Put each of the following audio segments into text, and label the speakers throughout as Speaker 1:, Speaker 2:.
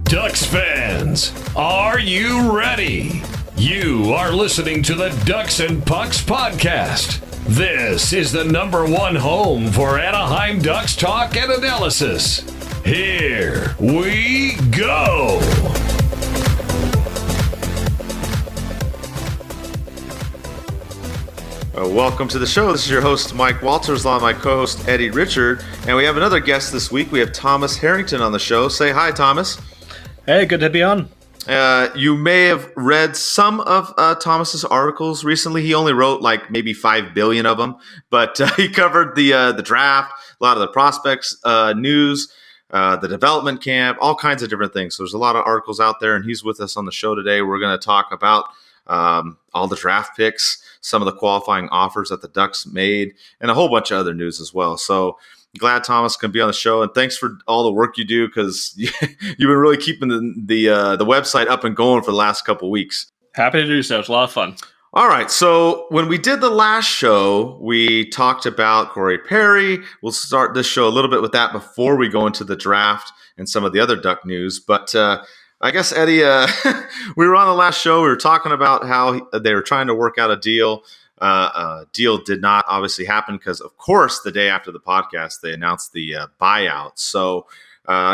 Speaker 1: Ducks fans, are you ready? You are listening to the Ducks and Pucks podcast. This is the #1 home for Anaheim Ducks talk and analysis. Here we go.
Speaker 2: Welcome to the show. This is your host, Mike Walters, along with my co-host, Eddie Richard. And we have another guest this week. We have Thomas Harrington on the show. Say hi, Thomas.
Speaker 3: Hey, good to be on.
Speaker 2: You may have read some of Thomas's articles recently. He only wrote like maybe 5 billion of them, but he covered the draft, a lot of the prospects, news, the development camp, all kinds of different things. So there's a lot of articles out there, and he's with us on the show today. We're going to talk about all the draft picks, some of the qualifying offers that the Ducks made, and a whole bunch of other news as well. So glad Thomas can be on the show, and thanks for all the work you do, because you've been really keeping the website up and going for the last couple weeks.
Speaker 3: Happy to do so. It's a lot of fun.
Speaker 2: All right, so when we did the last show, we talked about Corey Perry. We'll start this show a little bit with that before we go into the draft and some of the other Duck news. But I guess, Eddie, we were on the last show. We were talking about how they were trying to work out a deal. Deal did not obviously happen because, of course, the day after the podcast, they announced the buyout. So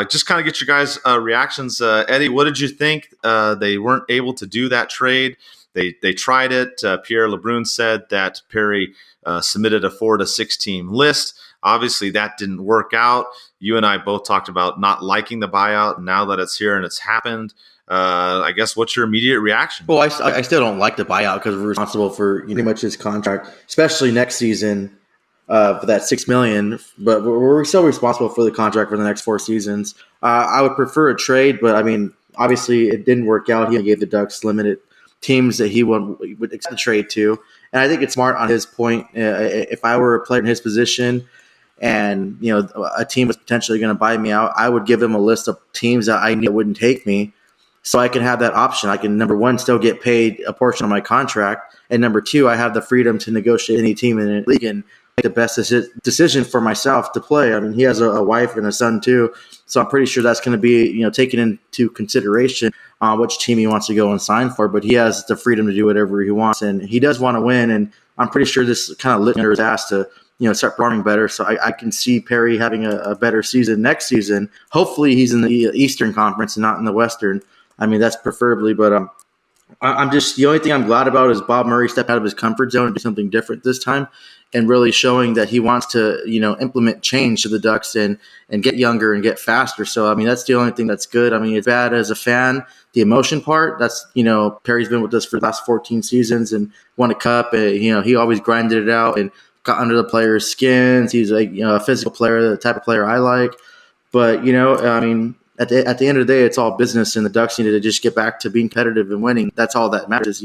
Speaker 2: just kind of get your guys' reactions. Eddie, what did you think? They weren't able to do that trade. They tried it. Pierre LeBrun said that Perry submitted a 4 to 6 team list. Obviously, that didn't work out. You and I both talked about not liking the buyout. Now that it's here and it's happened, I guess what's your immediate reaction?
Speaker 4: Well, I still don't like the buyout because we're responsible for pretty much his contract, especially next season for that $6 million. But we're still responsible for the contract for the next 4 seasons. I would prefer a trade, but I mean, obviously, it didn't work out. He gave the Ducks limited teams that he would accept the trade to, and I think it's smart on his point. If I were a player in his position, and a team was potentially going to buy me out, I would give them a list of teams that I knew wouldn't take me, so I can have that option. I can, number one, still get paid a portion of my contract, and number two, I have the freedom to negotiate any team in the league and make the best decision for myself to play. I mean, he has a wife and a son too, so I'm pretty sure that's going to be taken into consideration which team he wants to go and sign for. But he has the freedom to do whatever he wants, and he does want to win. And I'm pretty sure this kind of lit under his ass to start performing better. So I can see Perry having a better season next season. Hopefully he's in the Eastern Conference and not in the Western. I mean, that's preferably, but I'm just, the only thing I'm glad about is Bob Murray stepped out of his comfort zone and do something different this time, and really showing that he wants to, implement change to the Ducks and get younger and get faster. So, I mean, that's the only thing that's good. I mean, it's bad as a fan, the emotion part. That's, Perry's been with us for the last 14 seasons and won a cup. He always grinded it out and got under the players' skins. He's like, a physical player, the type of player I like. But, I mean, at the end of the day, it's all business, and the Ducks need to just get back to being competitive and winning. That's all that matters,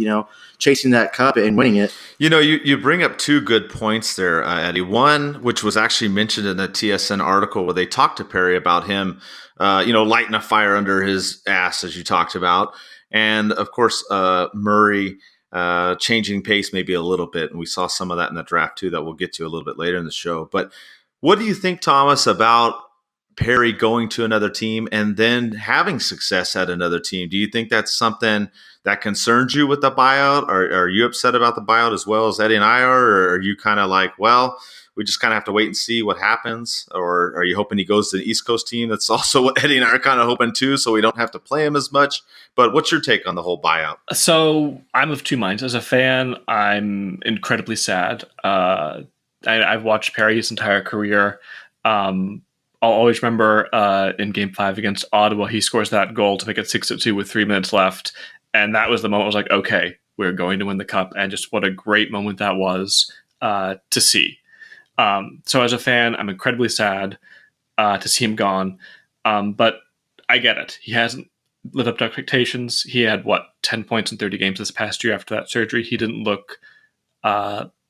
Speaker 4: chasing that cup and winning it.
Speaker 2: You bring up 2 good points there, Eddie. One, which was actually mentioned in the TSN article where they talked to Perry about him, lighting a fire under his ass, as you talked about. And, of course, Murray changing pace maybe a little bit. And we saw some of that in the draft, too, that we'll get to a little bit later in the show. But what do you think, Thomas, about Perry going to another team and then having success at another team? Do you think that's something that concerns you with the buyout? Or are you upset about the buyout as well as Eddie and I are? Or are you kind of like, well, we just kind of have to wait and see what happens? Or are you hoping he goes to the East Coast team? That's also what Eddie and I are kind of hoping too, so we don't have to play him as much. But what's your take on the whole buyout?
Speaker 3: So I'm of 2 minds. As a fan, I'm incredibly sad. I've watched Perry his entire career. I'll always remember in Game 5 against Ottawa, he scores that goal to make it 6-2 with 3 minutes left. And that was the moment I was like, okay, we're going to win the cup. And just what a great moment that was to see. So as a fan, I'm incredibly sad to see him gone. But I get it. He hasn't lived up to expectations. He had, 10 points in 30 games this past year after that surgery. He didn't look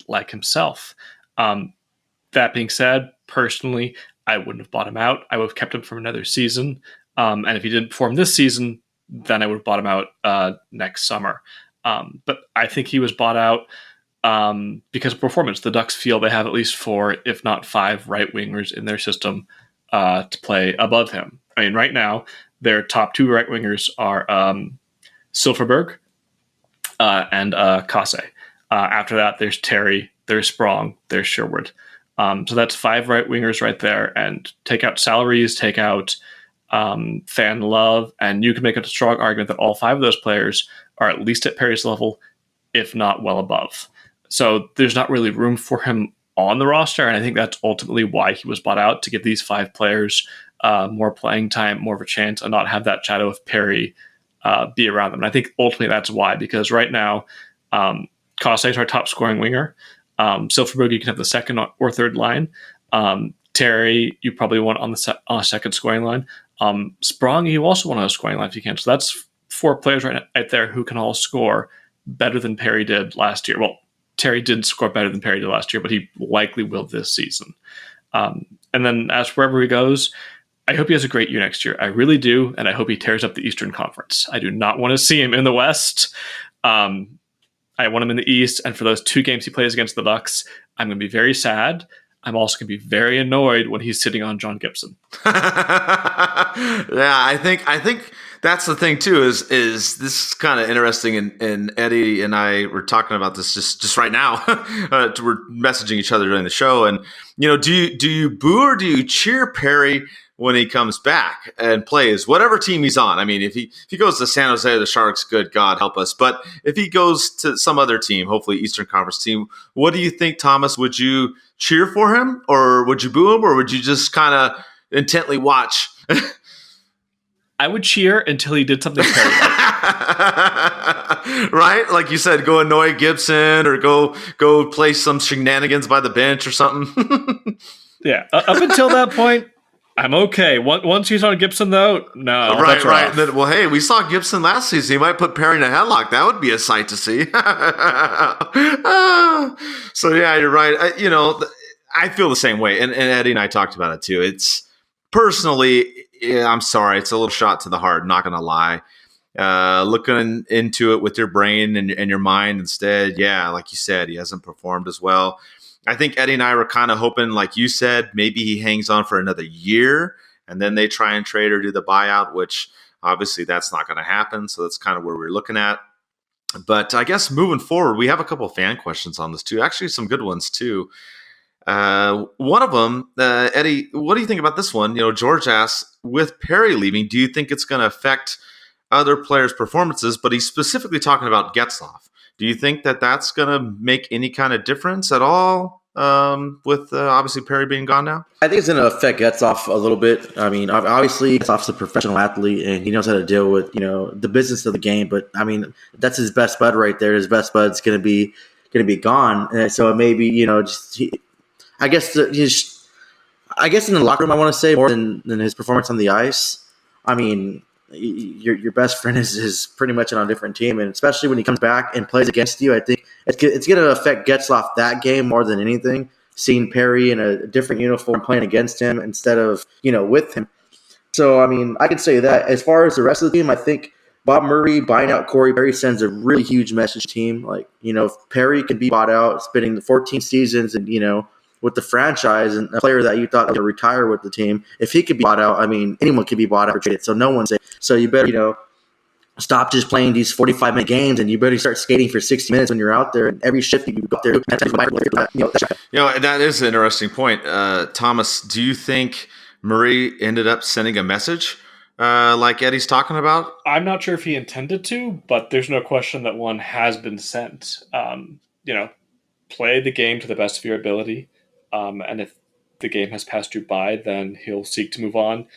Speaker 3: like himself. That being said, personally, I wouldn't have bought him out. I would have kept him for another season. And if he didn't perform this season, then I would have bought him out next summer. But I think he was bought out because of performance. The Ducks feel they have at least 4, if not 5, right wingers in their system to play above him. I mean, right now, their top two right wingers are Silverberg and Kase. After that, there's Terry, there's Sprong, there's Sherwood. So that's 5 right wingers right there. And take out salaries, take out fan love, and you can make a strong argument that all 5 of those players are at least at Perry's level, if not well above. So there's not really room for him on the roster, and I think that's ultimately why he was bought out, to give these 5 players more playing time, more of a chance, and not have that shadow of Perry be around them. And I think ultimately that's why, because right now, Kase is our top scoring winger. Silverberg, you can have the second or third line. Terry, you probably want on a second scoring line. Sprong, you also want on a scoring line if you can. So that's 4 players right there who can all score better than Perry did last year. Well, Terry did score better than Perry did last year, but he likely will this season. And then as wherever he goes, I hope he has a great year next year. I really do, and I hope he tears up the Eastern Conference. I do not want to see him in the West. I want him in the East, and for those 2 games he plays against the Ducks, I'm going to be very sad. I'm also going to be very annoyed when he's sitting on John Gibson.
Speaker 2: Yeah, I think that's the thing too. Is this is kind of interesting, and Eddie and I were talking about this just right now. We're messaging each other during the show, and do you boo or do you cheer Perry when he comes back and plays whatever team he's on? I mean, if he goes to San Jose or the Sharks, good God help us. But if he goes to some other team, hopefully Eastern Conference team, what do you think, Thomas? Would you cheer for him, or would you boo him, or would you just kind of intently watch?
Speaker 3: I would cheer until he did something terrible.
Speaker 2: Right? Like you said, go annoy Gibson or go play some shenanigans by the bench or something.
Speaker 3: Yeah. Up until that point, I'm okay. Once he's on Gibson, though, no.
Speaker 2: Right. Then, well, hey, we saw Gibson last season. He might put Perry in a headlock. That would be a sight to see. So, yeah, you're right. I feel the same way. And Eddie and I talked about it, too. It's personally, I'm sorry. It's a little shot to the heart, not going to lie. Looking into it with your brain and your mind instead. Yeah, like you said, he hasn't performed as well. I think Eddie and I were kind of hoping, like you said, maybe he hangs on for another year and then they try and trade or do the buyout, which obviously that's not going to happen. So that's kind of where we're looking at. But I guess moving forward, we have a couple of fan questions on this too. Actually, some good ones too. One of them, Eddie, what do you think about this one? George asks, with Perry leaving, do you think it's going to affect other players' performances? But he's specifically talking about Getzlaf. Do you think that that's going to make any kind of difference at all with obviously Perry being gone now?
Speaker 4: I think it's going to affect Getzlaf a little bit. I mean, obviously Getzlaf's a professional athlete and he knows how to deal with the business of the game. But I mean, that's his best bud right there. His best bud's going to be gone, and so maybe I guess in the locker room, I want to say more than his performance on the ice. I mean, your best friend is pretty much on a different team, and especially when he comes back and plays against you, I think it's going to affect Getzlaf that game more than anything. Seeing Perry in a different uniform playing against him instead of with him. So I mean, I could say that. As far as the rest of the team, I think Bob Murray buying out Corey Perry sends a really huge message to the team. Like if Perry can be bought out, spending the 14 seasons and with the franchise and a player that you thought would retire with the team, if he could be bought out, I mean, anyone could be bought out or traded. So no one's safe. So you better, stop just playing these 45-minute games, and you better start skating for 60 minutes when you're out there. And every shift you go up there,
Speaker 2: that is an interesting point. Thomas, do you think Murray ended up sending a message like Eddie's talking about?
Speaker 3: I'm not sure if he intended to, but there's no question that one has been sent. Play the game to the best of your ability. And if the game has passed you by, then he'll seek to move on.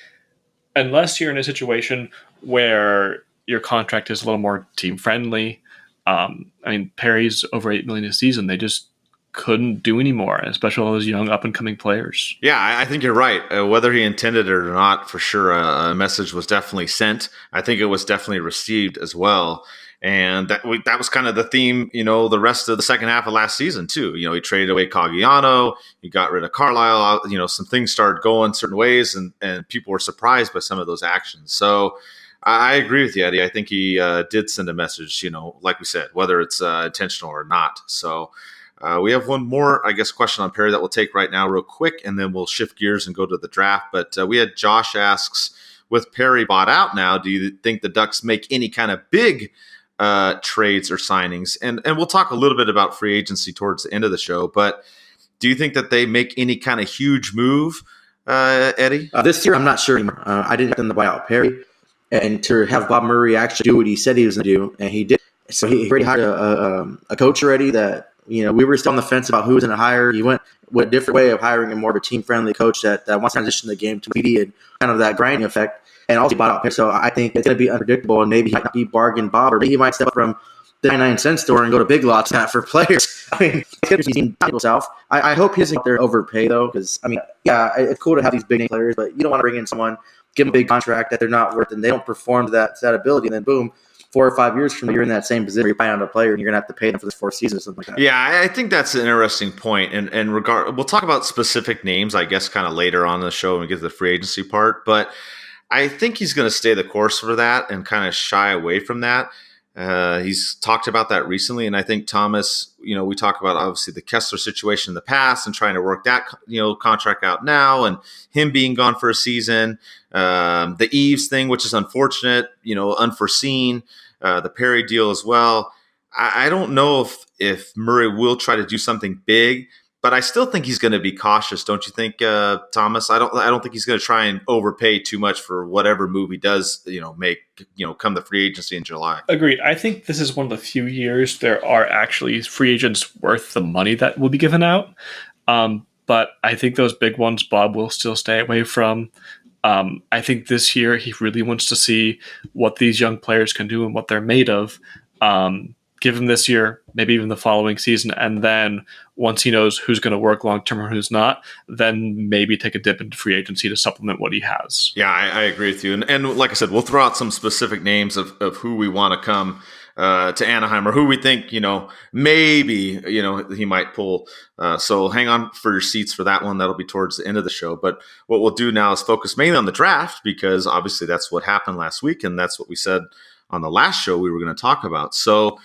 Speaker 3: Unless you're in a situation where your contract is a little more team friendly. I mean, Perry's over $8 million a season. They just couldn't do anymore, especially all those young up and coming players.
Speaker 2: Yeah, I think you're right. Whether he intended it or not, for sure, a message was definitely sent. I think it was definitely received as well. And that was kind of the theme, the rest of the second half of last season, too. He traded away Caggiano. He got rid of Carlisle. Some things started going certain ways, and people were surprised by some of those actions. So I agree with you, Eddie. I think he did send a message, like we said, whether it's intentional or not. So we have one more, I guess, question on Perry that we'll take right now real quick, and then we'll shift gears and go to the draft. But we had Josh asks, with Perry bought out now, do you think the Ducks make any kind of big trades or signings? And we'll talk a little bit about free agency towards the end of the show, but do you think that they make any kind of huge move, Eddie?
Speaker 4: This year, I'm not sure anymore. I didn't get them to buy out Perry, and to have Bob Murray actually do what he said he was going to do, and he did. So he already hired a coach already that, we were still on the fence about who was going to hire. He went with a different way of hiring a more of a team-friendly coach that wants to transition the game to media and kind of that grinding effect, and also bought out Perry. So I think it's going to be unpredictable, and maybe he might not be bargain Bob, or maybe he might step up from the 99-cent store and go to Big Lots for players. I mean, it's going to be people south. I hope he doesn't out there overpay, though, because, it's cool to have these big-name players, but you don't want to bring in someone, give them a big contract that they're not worth, and they don't perform to that ability, and then boom, 4 or 5 years from now, you're in that same position. You're buying out a player, and you're going to have to pay them for this 4th season or something like that.
Speaker 2: Yeah, I think that's an interesting point. And we'll talk about specific names, I guess, kind of later on in the show when we get to the free agency part. But I think he's going to stay the course for that and kind of shy away from that. He's talked about that recently, and I think Thomas, we talk about obviously the Kessler situation in the past and trying to work that contract out now, and him being gone for a season, the Eves thing, which is unfortunate, unforeseen, the Perry deal as well. I don't know if Murray will try to do something big, but I still think he's going to be cautious, don't you think, Thomas? I don't think he's going to try and overpay too much for whatever move he does, make, come the free agency in July.
Speaker 3: Agreed. I think this is one of the few years there are actually free agents worth the money that will be given out. But I think those big ones Bob will still stay away from. I think this year he really wants to see what these young players can do and what they're made of. Give him this year, maybe even the following season, and then once he knows who's going to work long-term or who's not, then maybe take a dip into free agency to supplement what he has.
Speaker 2: Yeah, I agree with you. And like I said, we'll throw out some specific names of who we want to come to Anaheim, or who we think, maybe, he might pull. So hang on for your seats for that one. That'll be towards the end of the show. But what we'll do now is focus mainly on the draft, because obviously that's what happened last week, and that's what we said on the last show we were going to talk about. So,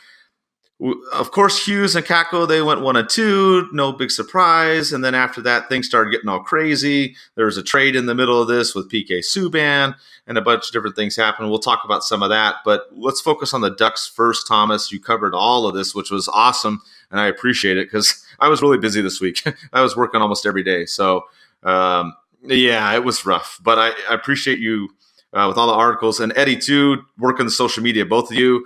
Speaker 2: of course, Hughes and Kako, they went 1-2, no big surprise. And then after that, things started getting all crazy. There was a trade in the middle of this with PK Subban, and a bunch of different things happened. We'll talk about some of that, but let's focus on the Ducks first, Thomas. You covered all of this, which was awesome, and I appreciate it because I was really busy this week. I was working almost every day. So, it was rough, but I appreciate you with all the articles, and Eddie too, working the social media. Both of you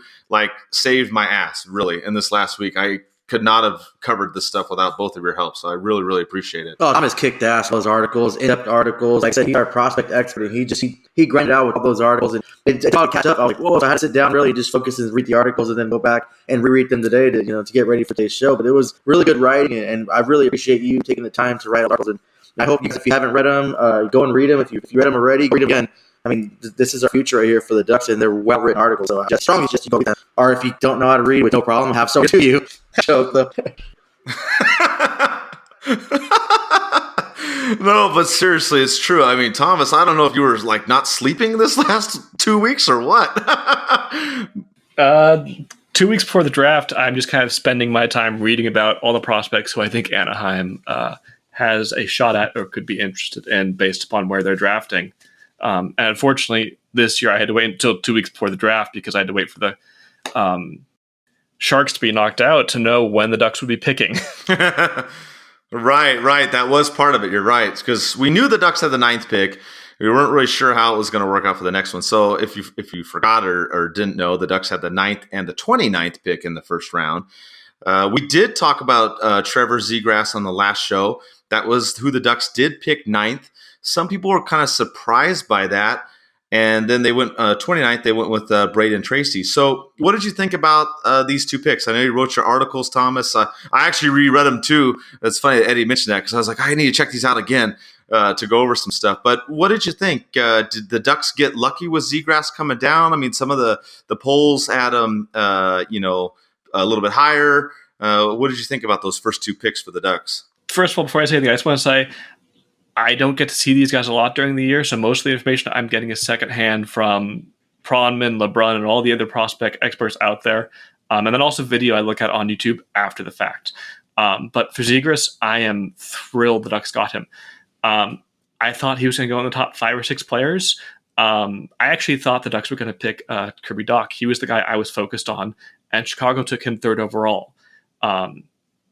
Speaker 2: saved my ass really in this last week. I could not have covered this stuff without both of your help, so I really, really appreciate it.
Speaker 4: Oh, Thomas kicked ass with those articles, in-depth articles. Like I said, he's our prospect expert, and he grinded out with all those articles, and it all catch up. I was like, whoa! So I had to sit down, really just focus and read the articles, and then go back and reread them today to get ready for today's show. But it was really good writing, and I really appreciate you taking the time to write articles. And I hope you guys, if you haven't read them, go and read them. If you read them already, read them again. I mean, this is our future right here for the Ducks, and they're well-written articles. So I just strongly suggest you go read them. Or if you don't know how to read, with no problem, have someone to you.
Speaker 2: No, but seriously, it's true. I mean, Thomas, I don't know if you were not sleeping this last 2 weeks or what.
Speaker 3: 2 weeks before the draft, I'm just kind of spending my time reading about all the prospects who I think Anaheim has a shot at or could be interested in based upon where they're drafting. And unfortunately, this year I had to wait until 2 weeks before the draft because I had to wait for the Sharks to be knocked out to know when the Ducks would be picking.
Speaker 2: Right. That was part of it. You're right. Because we knew the Ducks had the 9th pick. We weren't really sure how it was going to work out for the next one. So if you forgot or didn't know, the Ducks had the 9th and the 29th pick in the first round. We did talk about Trevor Zegras on the last show. That was who the Ducks did pick 9th. Some people were kind of surprised by that. And then they went 29th, they went with Braden Tracy. So what did you think about these two picks? I know you wrote your articles, Thomas. I actually reread them too. It's funny that Eddie mentioned that because I was like, I need to check these out again to go over some stuff. But what did you think? Did the Ducks get lucky with Zegras coming down? I mean, some of the polls had him, a little bit higher. What did you think about those first two picks for the Ducks?
Speaker 3: First of all, before I say anything, I just want to say I don't get to see these guys a lot during the year, so most of the information I'm getting is secondhand from Pronman, LeBrun, and all the other prospect experts out there. And then also video I look at on YouTube after the fact. But for Zegras, I am thrilled the Ducks got him. I thought he was going to go in the top 5 or 6 players. I actually thought the Ducks were going to pick Kirby Dach. He was the guy I was focused on, and Chicago took him 3rd overall.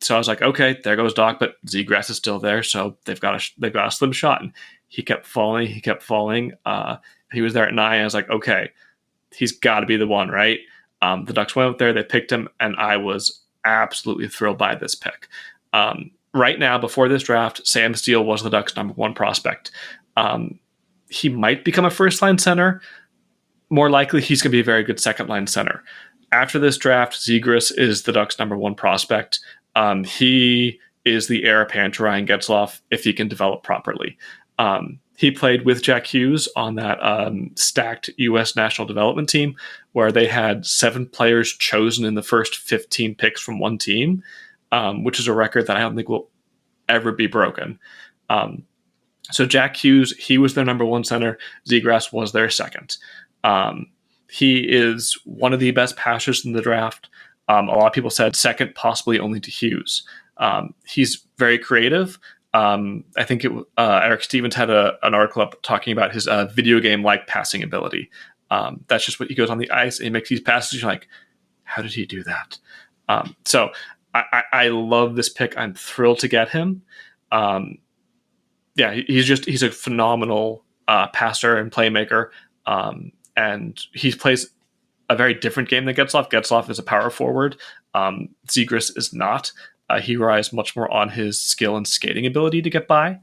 Speaker 3: So I was like, okay, there goes Dach, but Zegras is still there, so they've got a slim shot. And he kept falling. He was there at 9. I was like, okay, he's got to be the one, right? The Ducks went up there, they picked him, and I was absolutely thrilled by this pick. Right now, before this draft, Sam Steele was the Ducks' number 1 prospect. He might become a first-line center. More likely, he's going to be a very good second-line center. After this draft, Zegras is the Ducks' number 1 prospect. He is the heir apparent to Ryan Getzlaf if he can develop properly. He played with Jack Hughes on that stacked U.S. national development team where they had 7 players chosen in the first 15 picks from one team, which is a record that I don't think will ever be broken. So Jack Hughes, he was their number 1 center. Zegras was their second. He is one of the best passers in the draft. A lot of people said second, possibly only to Hughes. He's very creative. I think Eric Stevens had an article up talking about his video game-like passing ability. That's just what he goes on the ice and he makes these passes. You're like, how did he do that? So I love this pick. I'm thrilled to get him. He's a phenomenal passer and playmaker. And he plays a very different game than Getzlaf. Getzlaf is a power forward. Zegras is not. He relies much more on his skill and skating ability to get by.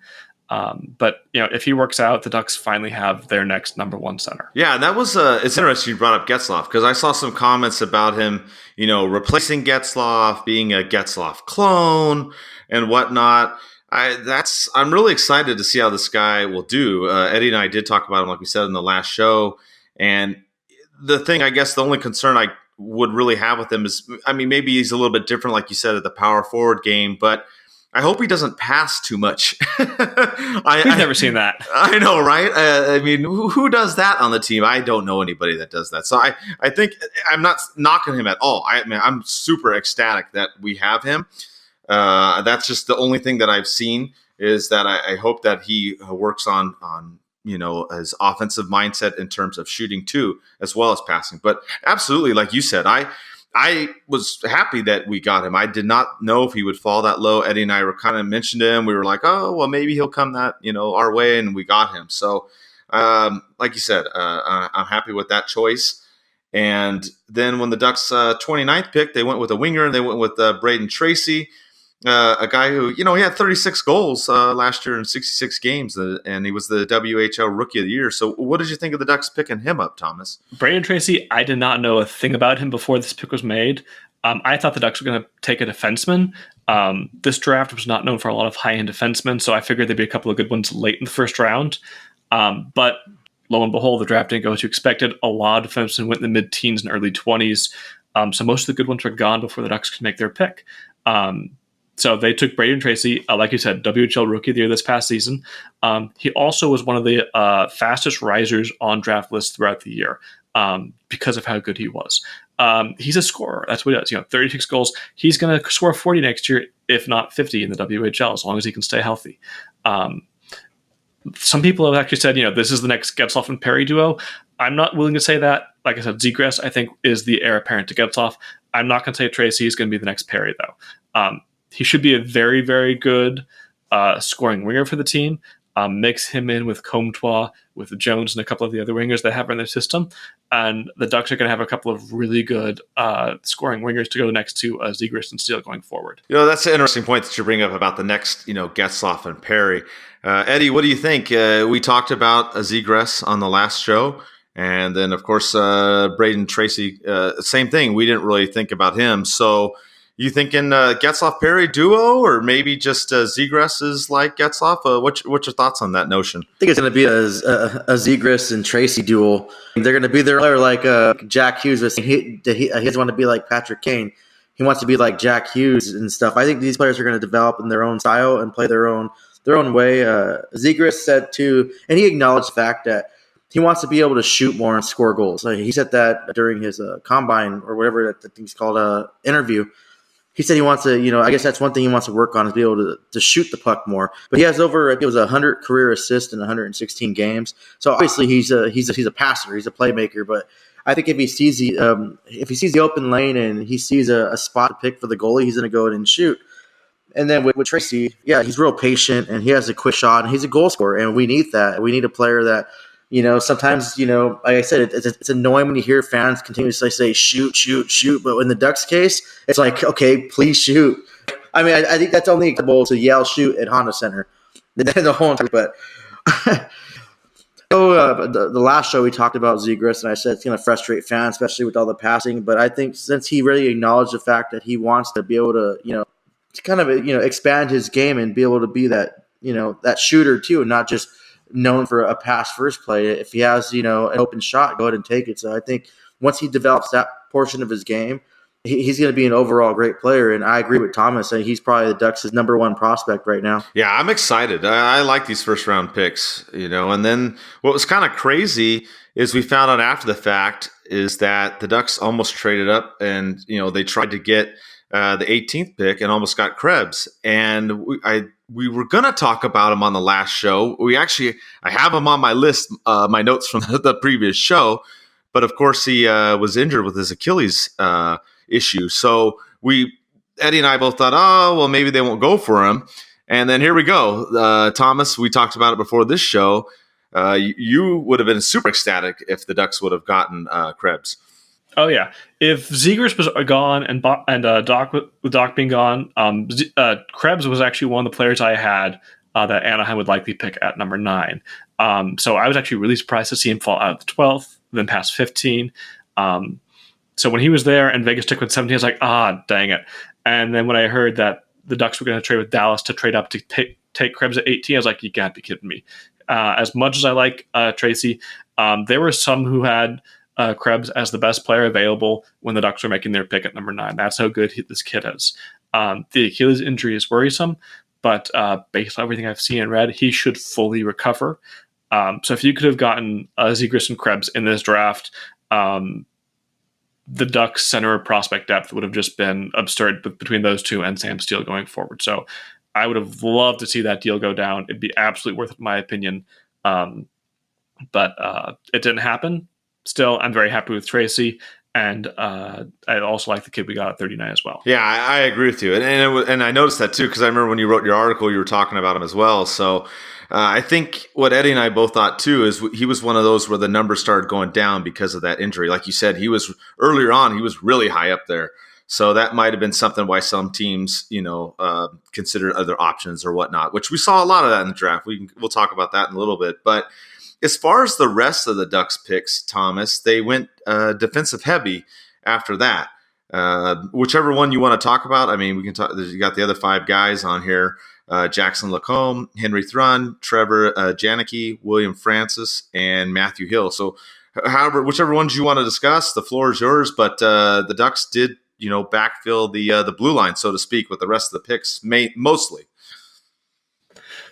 Speaker 3: But if he works out, the Ducks finally have their next number 1 center.
Speaker 2: Yeah, that was it's interesting you brought up Getzlaf because I saw some comments about him, replacing Getzlaf, being a Getzlaf clone and whatnot. I'm really excited to see how this guy will do. Eddie and I did talk about him, like we said in the last show. And the thing, I guess, the only concern I would really have with him is, maybe he's a little bit different, like you said, at the power forward game, but I hope he doesn't pass too much.
Speaker 3: We've never seen that.
Speaker 2: I know, right? Who does that on the team? I don't know anybody that does that. So I think I'm not knocking him at all. I'm super ecstatic that we have him. That's just the only thing that I've seen is that I hope that he works on his offensive mindset in terms of shooting too, as well as passing. But absolutely, like you said, I was happy that we got him. I did not know if he would fall that low. Eddie and I were kind of mentioned him. We were like, oh, well, maybe he'll come that, our way, and we got him. So, like you said, I'm happy with that choice. And then when the Ducks 29th pick, they went with a winger, and they went with Braden Tracy. A guy who, he had 36 goals last year in 66 games, and he was the WHL Rookie of the Year. So what did you think of the Ducks picking him up, Thomas?
Speaker 3: Braden Tracy, I did not know a thing about him before this pick was made. I thought the Ducks were going to take a defenseman. This draft was not known for a lot of high-end defensemen, so I figured there'd be a couple of good ones late in the first round. But lo and behold, the draft didn't go as you expected. A lot of defensemen went in the mid-teens and early 20s, so most of the good ones were gone before the Ducks could make their pick. So they took Braden Tracy, like you said, WHL Rookie of the Year this past season. He also was one of the fastest risers on draft lists throughout the year because of how good he was. He's a scorer. That's what he does. 36 goals. He's going to score 40 next year, if not 50 in the WHL, as long as he can stay healthy. Some people have actually said, this is the next Getzlaf and Perry duo. I'm not willing to say that. Like I said, Zegras, I think, is the heir apparent to Getzlaf. I'm not going to say Tracy is going to be the next Perry, though. He should be a very, very good scoring winger for the team. Mix him in with Comtois, with Jones, and a couple of the other wingers they have in their system. And the Ducks are going to have a couple of really good scoring wingers to go next to Zegras and Steele going forward.
Speaker 2: That's an interesting point that you bring up about the next, Getzlaf and Perry. Eddie, what do you think? We talked about Zegras on the last show. And then, of course, Braden Tracy, same thing. We didn't really think about him. So you thinking Getzlaf Perry duo, or maybe just Zegras is like Getzlaf? What's your thoughts on that notion?
Speaker 4: I think it's going to be a Zegras and Tracy duel. They're going to be there like Jack Hughes. He doesn't want to be like Patrick Kane. He wants to be like Jack Hughes and stuff. I think these players are going to develop in their own style and play their own way. Zegras said too, and he acknowledged the fact that he wants to be able to shoot more and score goals. He said that during his combine or whatever that thing's called interview. he said he wants to, I guess that's one thing he wants to work on is be able to shoot the puck more. But he has over, it was 100 career assists in 116 games. So obviously he's a passer, he's a playmaker. But I think if he sees the open lane and he sees a spot to pick for the goalie, he's going to go in and shoot. And then with Tracy, yeah, he's real patient and he has a quick shot and he's a goal scorer. And we need that. We need a player that, sometimes, like I said, it's annoying when you hear fans continuously say, shoot, shoot, shoot. But in the Ducks case, it's like, okay, please shoot. I mean, I think that's only acceptable to yell shoot at Honda Center. The whole time. But the last show we talked about Zegras, and I said it's going to frustrate fans, especially with all the passing. But I think since he really acknowledged the fact that he wants to be able to, to kind of, expand his game and be able to be that, that shooter too, and not just known for a pass first play. If he has, an open shot, go ahead and take it. So I think once he develops that portion of his game, he's going to be an overall great player. And I agree with Thomas. And he's probably the Ducks' number one prospect right now.
Speaker 2: Yeah, I'm excited. I like these first round picks, and then what was kind of crazy is we found out after the fact is that the Ducks almost traded up and, they tried to get the 18th pick and almost got Krebs. And we were going to talk about him on the last show. I have him on my list, my notes from the previous show. But of course, he was injured with his Achilles issue. So Eddie and I both thought, oh, well, maybe they won't go for him. And then here we go. Thomas, we talked about it before this show. You would have been super ecstatic if the Ducks would have gotten Krebs.
Speaker 3: Oh yeah, if Zegras was gone and Doc being gone, Krebs was actually one of the players I had that Anaheim would likely pick at number 9. So I was actually really surprised to see him fall out of the 12th, then past 15. So when he was there and Vegas took with 17, I was like, dang it. And then when I heard that the Ducks were going to trade with Dallas to trade up to take Krebs at 18, I was like, you can't be kidding me. As much as I like Tracy, there were some who had Krebs as the best player available when the Ducks were making their pick at number 9. That's how good this kid is. The Achilles injury is worrisome, but based on everything I've seen and read, he should fully recover. So if you could have gotten Zegras and Krebs in this draft, the Ducks center prospect depth would have just been absurd between those two and Sam Steele going forward. So I would have loved to see that deal go down. It'd be absolutely worth it, in my opinion. But it didn't happen. Still, I'm very happy with Tracy, and I also like the kid we got at 39 as well.
Speaker 2: Yeah, I agree with you, and I noticed that too because I remember when you wrote your article, you were talking about him as well. So I think what Eddie and I both thought too is he was one of those where the numbers started going down because of that injury. Like you said, he was earlier on, he was really high up there. So that might have been something why some teams, considered other options or whatnot, which we saw a lot of that in the draft. We'll talk about that in a little bit, but. As far as the rest of the Ducks picks, Thomas, they went defensive heavy after that. Whichever one you want to talk about. I mean, we can talk. You got the other 5 guys on here: Jackson Lacombe, Henry Thrun, Trevor Janicki, William Francis, and Matthew Hill. So, whichever ones you want to discuss, the floor is yours. But the Ducks did, backfill the blue line, so to speak, with the rest of the picks, mostly.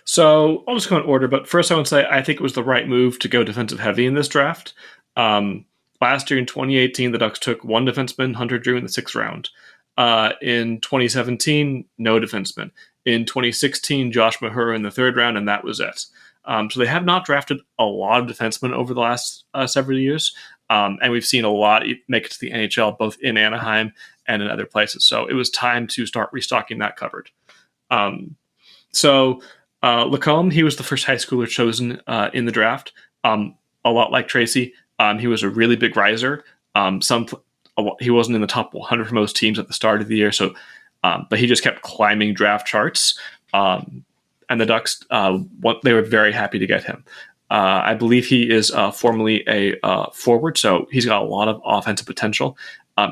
Speaker 3: So I'll just go in order, but first I would say I think it was the right move to go defensive heavy in this draft. Last year in 2018, the Ducks took one defenseman, Hunter Drew, in the 6th round. In 2017, no defenseman. In 2016, Josh Mahura in the 3rd round, and that was it. So they have not drafted a lot of defensemen over the last several years, and we've seen a lot make it to the NHL, both in Anaheim and in other places. So it was time to start restocking that cupboard. Lacombe, he was the first high schooler chosen in the draft. A lot like Tracy, he was a really big riser. He wasn't in the top 100 for most teams at the start of the year, but he just kept climbing draft charts. And the Ducks, they were very happy to get him. I believe he is formerly a forward, so he's got a lot of offensive potential.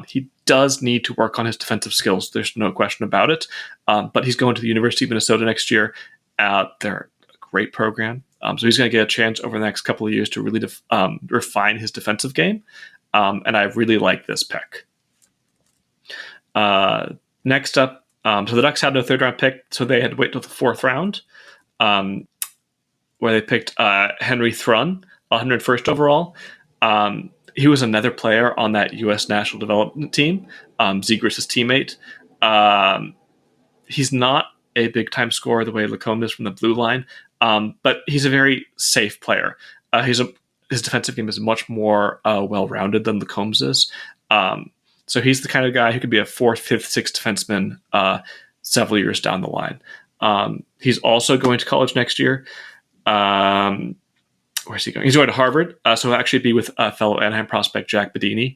Speaker 3: He does need to work on his defensive skills. There's no question about it. But he's going to the University of Minnesota next year. They're a great program. So he's going to get a chance over the next couple of years to really refine his defensive game. And I really like this pick. Next up, so the Ducks had no 3rd round pick, so they had to wait till the 4th round, where they picked Henry Thrun, 101st overall. He was another player on that U.S. national development team, Zegras' teammate. He's not a big-time scorer the way Lacombe is from the blue line, but he's a very safe player. His defensive game is much more well-rounded than Lacombe's is. So he's the kind of guy who could be a 4th, 5th, 6th defenseman several years down the line. He's also going to college next year. Where's he going? He's going to Harvard, so he'll actually be with fellow Anaheim prospect Jack Bedini.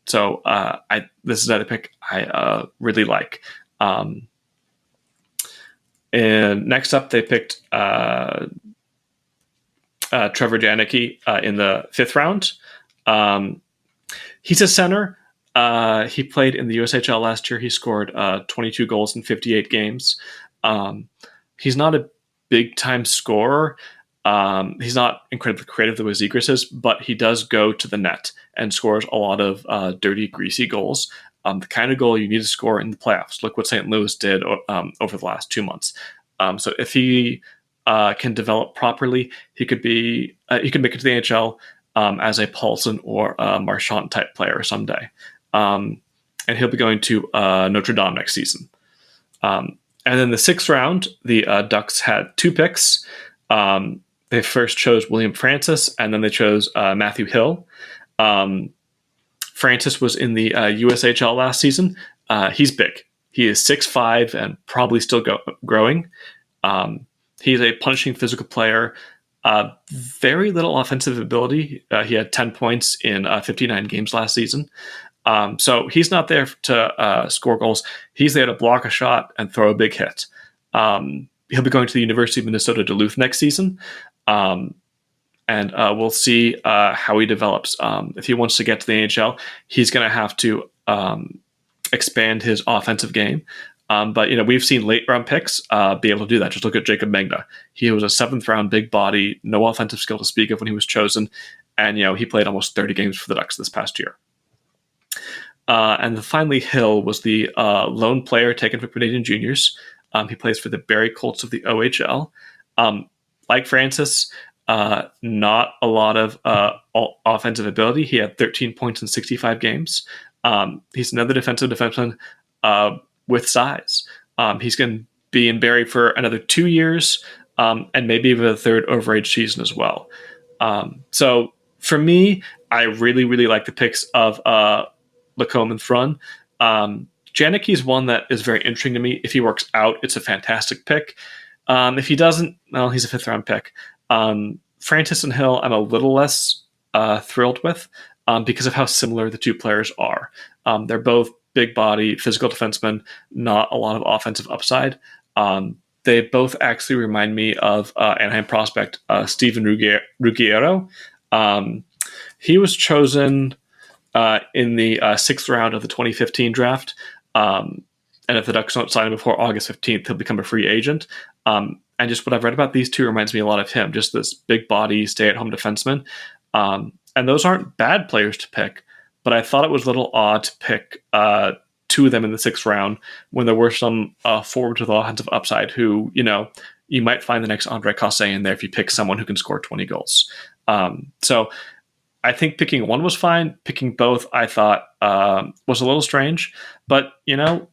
Speaker 3: This is another pick I really like. And next up, they picked Trevor Janicki in the 5th round. He's a center. He played in the USHL last year. He scored 22 goals in 58 games. He's not a big-time scorer. He's not incredibly creative the way Zegras is, but he does go to the net and scores a lot of dirty, greasy goals. The kind of goal you need to score in the playoffs. Look what St. Louis did over the last 2 months. So if he can develop properly, he could make it to the NHL as a Paulson or a Marchand type player someday. And he'll be going to Notre Dame next season. And then the 6th round, the Ducks had 2 picks. They first chose William Francis, and then they chose Matthew Hill. Francis was in the USHL last season. He's big. He is 6'5" and probably still growing. He's a punishing physical player. Very little offensive ability. He had 10 points in 59 games last season. So he's not there to score goals. He's there to block a shot and throw a big hit. He'll be going to the University of Minnesota Duluth next season. And we'll see how he develops. If he wants to get to the NHL, he's going to have to expand his offensive game. But we've seen late round picks be able to do that. Just look at Jacob Megna. He was a 7th round big body, no offensive skill to speak of when he was chosen, and he played almost 30 games for the Ducks this past year. And finally, Hill was the lone player taken from Canadian juniors. He plays for the Barrie Colts of the OHL. Like Francis, not a lot of offensive ability. He had 13 points in 65 games. He's another defenseman with size. He's going to be in Barrie for another 2 years and maybe even a 3rd overage season as well. So for me, I really, really like the picks of Lacombe and Thrun. Janicki is one that is very interesting to me. If he works out, it's a fantastic pick. If he doesn't, well, he's a 5th round pick. Francis and Hill, I'm a little less thrilled with because of how similar the two players are. They're both big body, physical defensemen, not a lot of offensive upside. They both actually remind me of Anaheim prospect Steven Ruggiero. He was chosen in the 6th round of the 2015 draft. And if the Ducks don't sign him before August 15th, he'll become a free agent. And just what I've read about these two reminds me a lot of him, just this big body, stay-at-home defenseman. And those aren't bad players to pick, but I thought it was a little odd to pick 2 of them in the 6th round when there were some forwards with offensive upside who, you might find the next Andre Cosse in there if you pick someone who can score 20 goals. So I think picking one was fine. Picking both, I thought, was a little strange. But,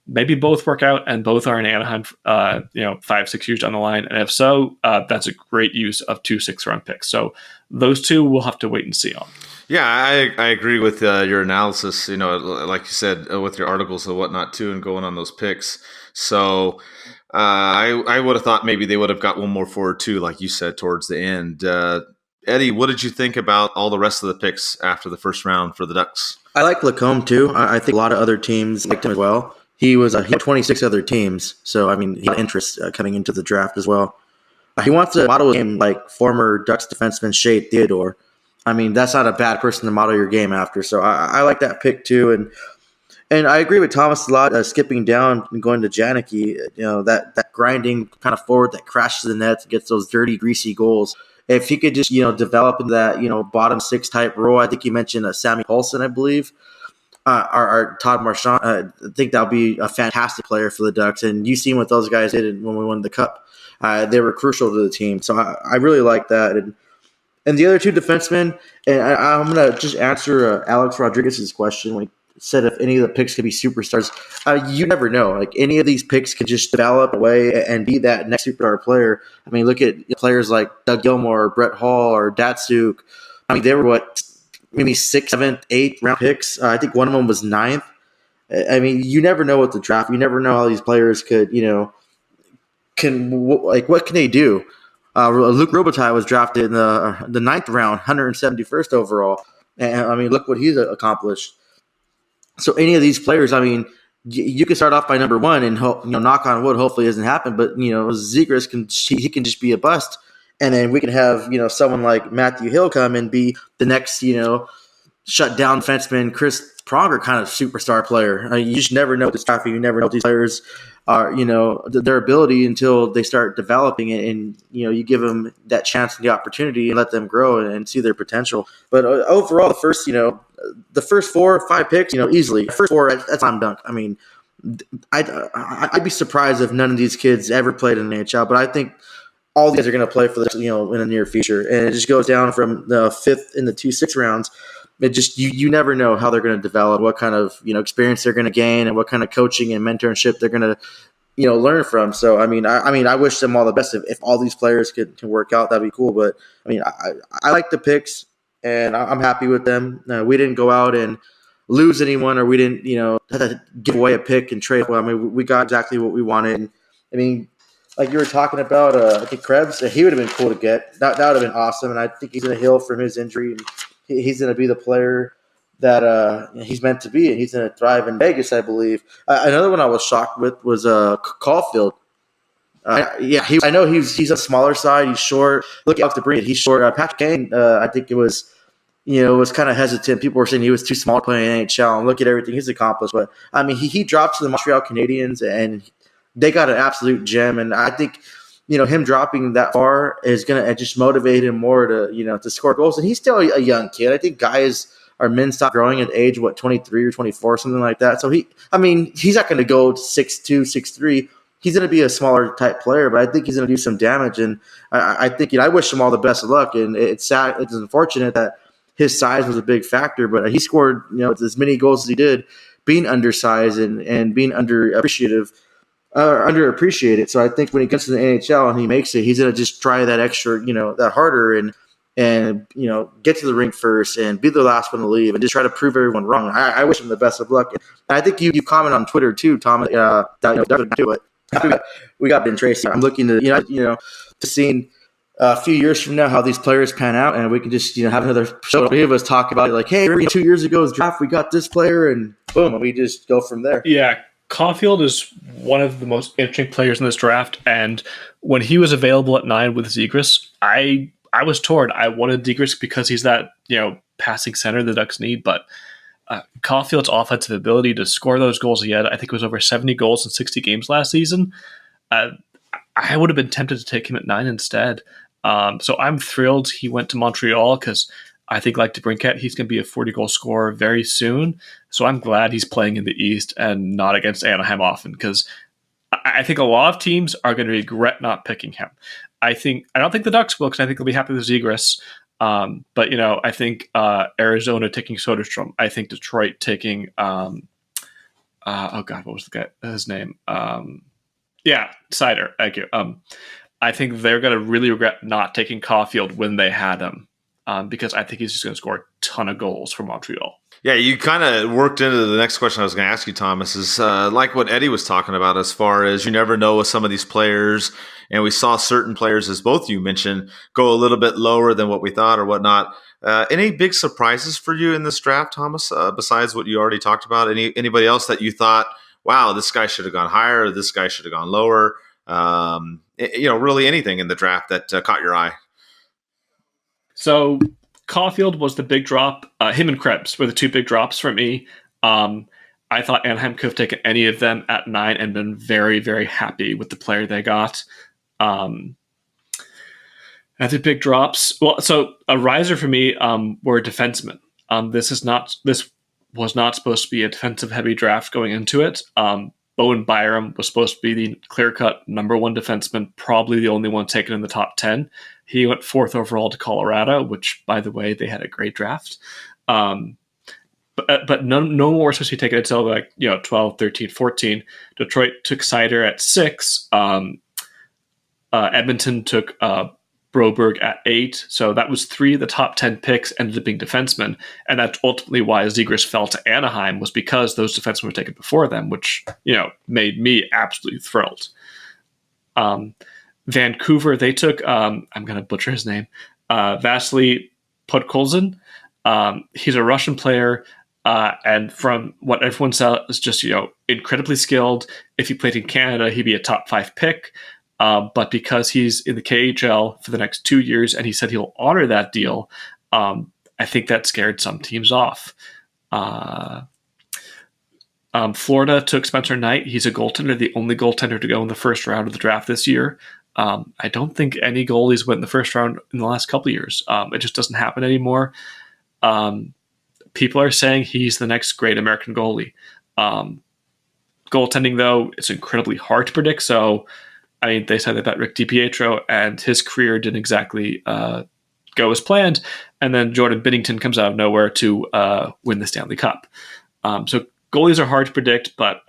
Speaker 3: maybe both work out and both are in Anaheim, 5-6 years down the line. And if so, that's a great use of 2 6th-round picks. So those two we'll have to wait and see on.
Speaker 2: Yeah, I agree with your analysis, like you said, with your articles and whatnot, too, and going on those picks. So I would have thought maybe they would have got one more forward, too, like you said, towards the end. Eddie, what did you think about all the rest of the picks after the 1st round for the Ducks?
Speaker 4: I like Lacombe, too. I think a lot of other teams liked him as well. He had 26 other teams, so, he had interest coming into the draft as well. He wants to model his game like former Ducks defenseman Shea Theodore. That's not a bad person to model your game after, so I like that pick, too. And I agree with Thomas a lot, skipping down and going to Janicki, that grinding kind of forward that crashes the net and gets those dirty, greasy goals. If he could just, develop into that, bottom 6 type role, I think you mentioned Sammy Paulson, I believe, or Todd Marchand. I think that would be a fantastic player for the Ducks. And you've seen what those guys did when we won the Cup. They were crucial to the team. So I really like that. And the other 2 defensemen, and I'm going to just answer Alex Rodriguez's question. said if any of the picks could be superstars. You never know. Like any of these picks could just develop away and be that next superstar player. I mean, look at players like Doug Gilmour, or Brett Hall, or Datsuk. I mean, they were maybe 6th, 7th, 8th round picks. I think one of them was 9th. I mean, you never know what the draft. You never know how these players could, what can they do? Luke Robitaille was drafted in the 9th round, 171st overall. And I mean, look what he's accomplished. So any of these players, I mean, you can start off by number 1 and knock on wood, hopefully it doesn't happen. But Zegras can just be a bust, and then we can have someone like Matthew Hill come and be the next shut down defenseman, Chris Pronger kind of superstar player. I mean, you just never know this draft. You never know what these players are, their ability until they start developing it, and you give them that chance and the opportunity and let them grow and see their potential. But overall, the first 4 or 5 picks, easily. The first 4, that's slam dunk. I mean, I'd be surprised if none of these kids ever played in the NHL, but I think all these guys are going to play for the in the near future, and it just goes down from the 5th in the 2 6 rounds. It just you never know how they're going to develop, what kind of experience they're going to gain, and what kind of coaching and mentorship they're going to learn from. So I mean I wish them all the best. If all these players can work out, that'd be cool. But I mean I like the picks, and I'm happy with them. We didn't go out and lose anyone, or we didn't have to give away a pick and trade. Well, I mean we got exactly what we wanted. And I mean, like you were talking about, I think Krebs, he would have been cool to get. That would have been awesome. And I think he's going to heal from his injury, and he's going to be the player that he's meant to be, and he's going to thrive in Vegas, I believe. Another one I was shocked with was Caulfield. I know he's a smaller side. He's short. Look off the breed. He's short. Patrick Kane, I think it was kind of hesitant. People were saying he was too small to play in NHL, and look at everything he's accomplished. But I mean, he dropped to the Montreal Canadiens, and they got an absolute gem. And I think him dropping that far is going to just motivate him more to score goals. And he's still a young kid. I think men stop growing at age 23 or 24, something like that. So he's not going to go 6'2", 6'3". He's going to be a smaller type player, but I think he's going to do some damage. And I think I wish him all the best of luck. And it's sad, it's unfortunate that his size was a big factor, but he scored as many goals as he did, being undersized and being underappreciated. So I think when he gets to the NHL and he makes it, he's going to just try that extra, that harder and get to the rink first and be the last one to leave and just try to prove everyone wrong. I wish him the best of luck. And I think you comment on Twitter too, Tom. We got Ben Tracy. I'm looking to to seeing a few years from now how these players pan out, and we can just have another show. Three of us talk about it, like, hey, 2 years ago's draft, we got this player, and boom, and we just go from there.
Speaker 3: Yeah. Caulfield is one of the most interesting players in this draft, and when he was available at 9 with Zegras, I was torn. I wanted Zegras because he's that passing center the Ducks need, but Caulfield's offensive ability to score those goals he had, I think it was over 70 goals in 60 games last season. I would have been tempted to take him at 9 instead. So I'm thrilled he went to Montreal because I think, like DeBrincat, he's going to be a 40-goal scorer very soon. So I'm glad he's playing in the East and not against Anaheim often, because I think a lot of teams are going to regret not picking him. I don't think the Ducks will, because I think they'll be happy with Zegras. But I think Arizona taking Soderstrom. I think Detroit taking what was his name? Sider. Thank you. I think they're going to really regret not taking Caulfield when they had him. Because I think he's just going to score a ton of goals for Montreal.
Speaker 2: Yeah, you kind of worked into the next question I was going to ask you, Thomas, is like what Eddie was talking about as far as you never know with some of these players. And we saw certain players, as both you mentioned, go a little bit lower than what we thought or whatnot. Any big surprises for you in this draft, Thomas, besides what you already talked about? Anybody else that you thought, wow, this guy should have gone higher, or this guy should have gone lower? Really anything in the draft that caught your eye?
Speaker 3: So Caulfield was the big drop. Him and Krebs were the 2 big drops for me. I thought Anaheim could have taken any of them at 9 and been very, very happy with the player they got. At the big drops, well, so a riser for me were defensemen. This was not supposed to be a defensive-heavy draft going into it. Bowen Byram was supposed to be the clear-cut number 1 defenseman, probably the only one taken in the top 10. He went 4th overall to Colorado, which, by the way, they had a great draft. but no more supposed to be taken until 12, 13, 14. Detroit took Sider at 6. Edmonton took Broberg at 8. So that was 3 of the top 10 picks ended up being defensemen. And that's ultimately why Zegras fell to Anaheim, was because those defensemen were taken before them, which, made me absolutely thrilled. Vancouver, they took, I'm going to butcher his name, Vasily Podkolzin. He's a Russian player. And from what everyone says, is just, incredibly skilled. If he played in Canada, he'd be a top 5 pick. But because he's in the KHL for the next 2 years, and he said he'll honor that deal, I think that scared some teams off. Florida took Spencer Knight. He's a goaltender, the only goaltender to go in the first round of the draft this year. I don't think any goalies went in the first round in the last couple of years. It just doesn't happen anymore. People are saying he's the next great American goalie. Goaltending, though, it's incredibly hard to predict. So, they said that Rick DiPietro, and his career didn't exactly go as planned. And then Jordan Binnington comes out of nowhere to win the Stanley Cup. So goalies are hard to predict, but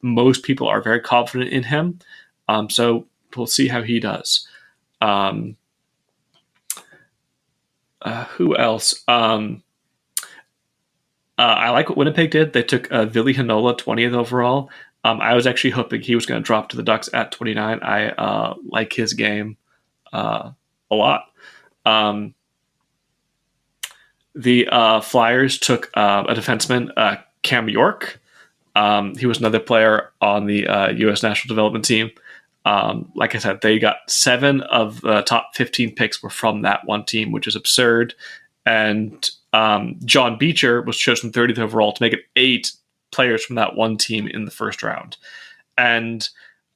Speaker 3: most people are very confident in him. So we'll see how he does. Who else? I like what Winnipeg did. They took Ville Heinola, 20th overall. I was actually hoping he was going to drop to the Ducks at 29. I like his game a lot. The Flyers took a defenseman, Cam York. He was another player on the U.S. national development team. Like I said, they got 7 of the top 15 picks were from that one team, which is absurd. And John Beecher was chosen 30th overall to make it 8 players from that one team in the first round. And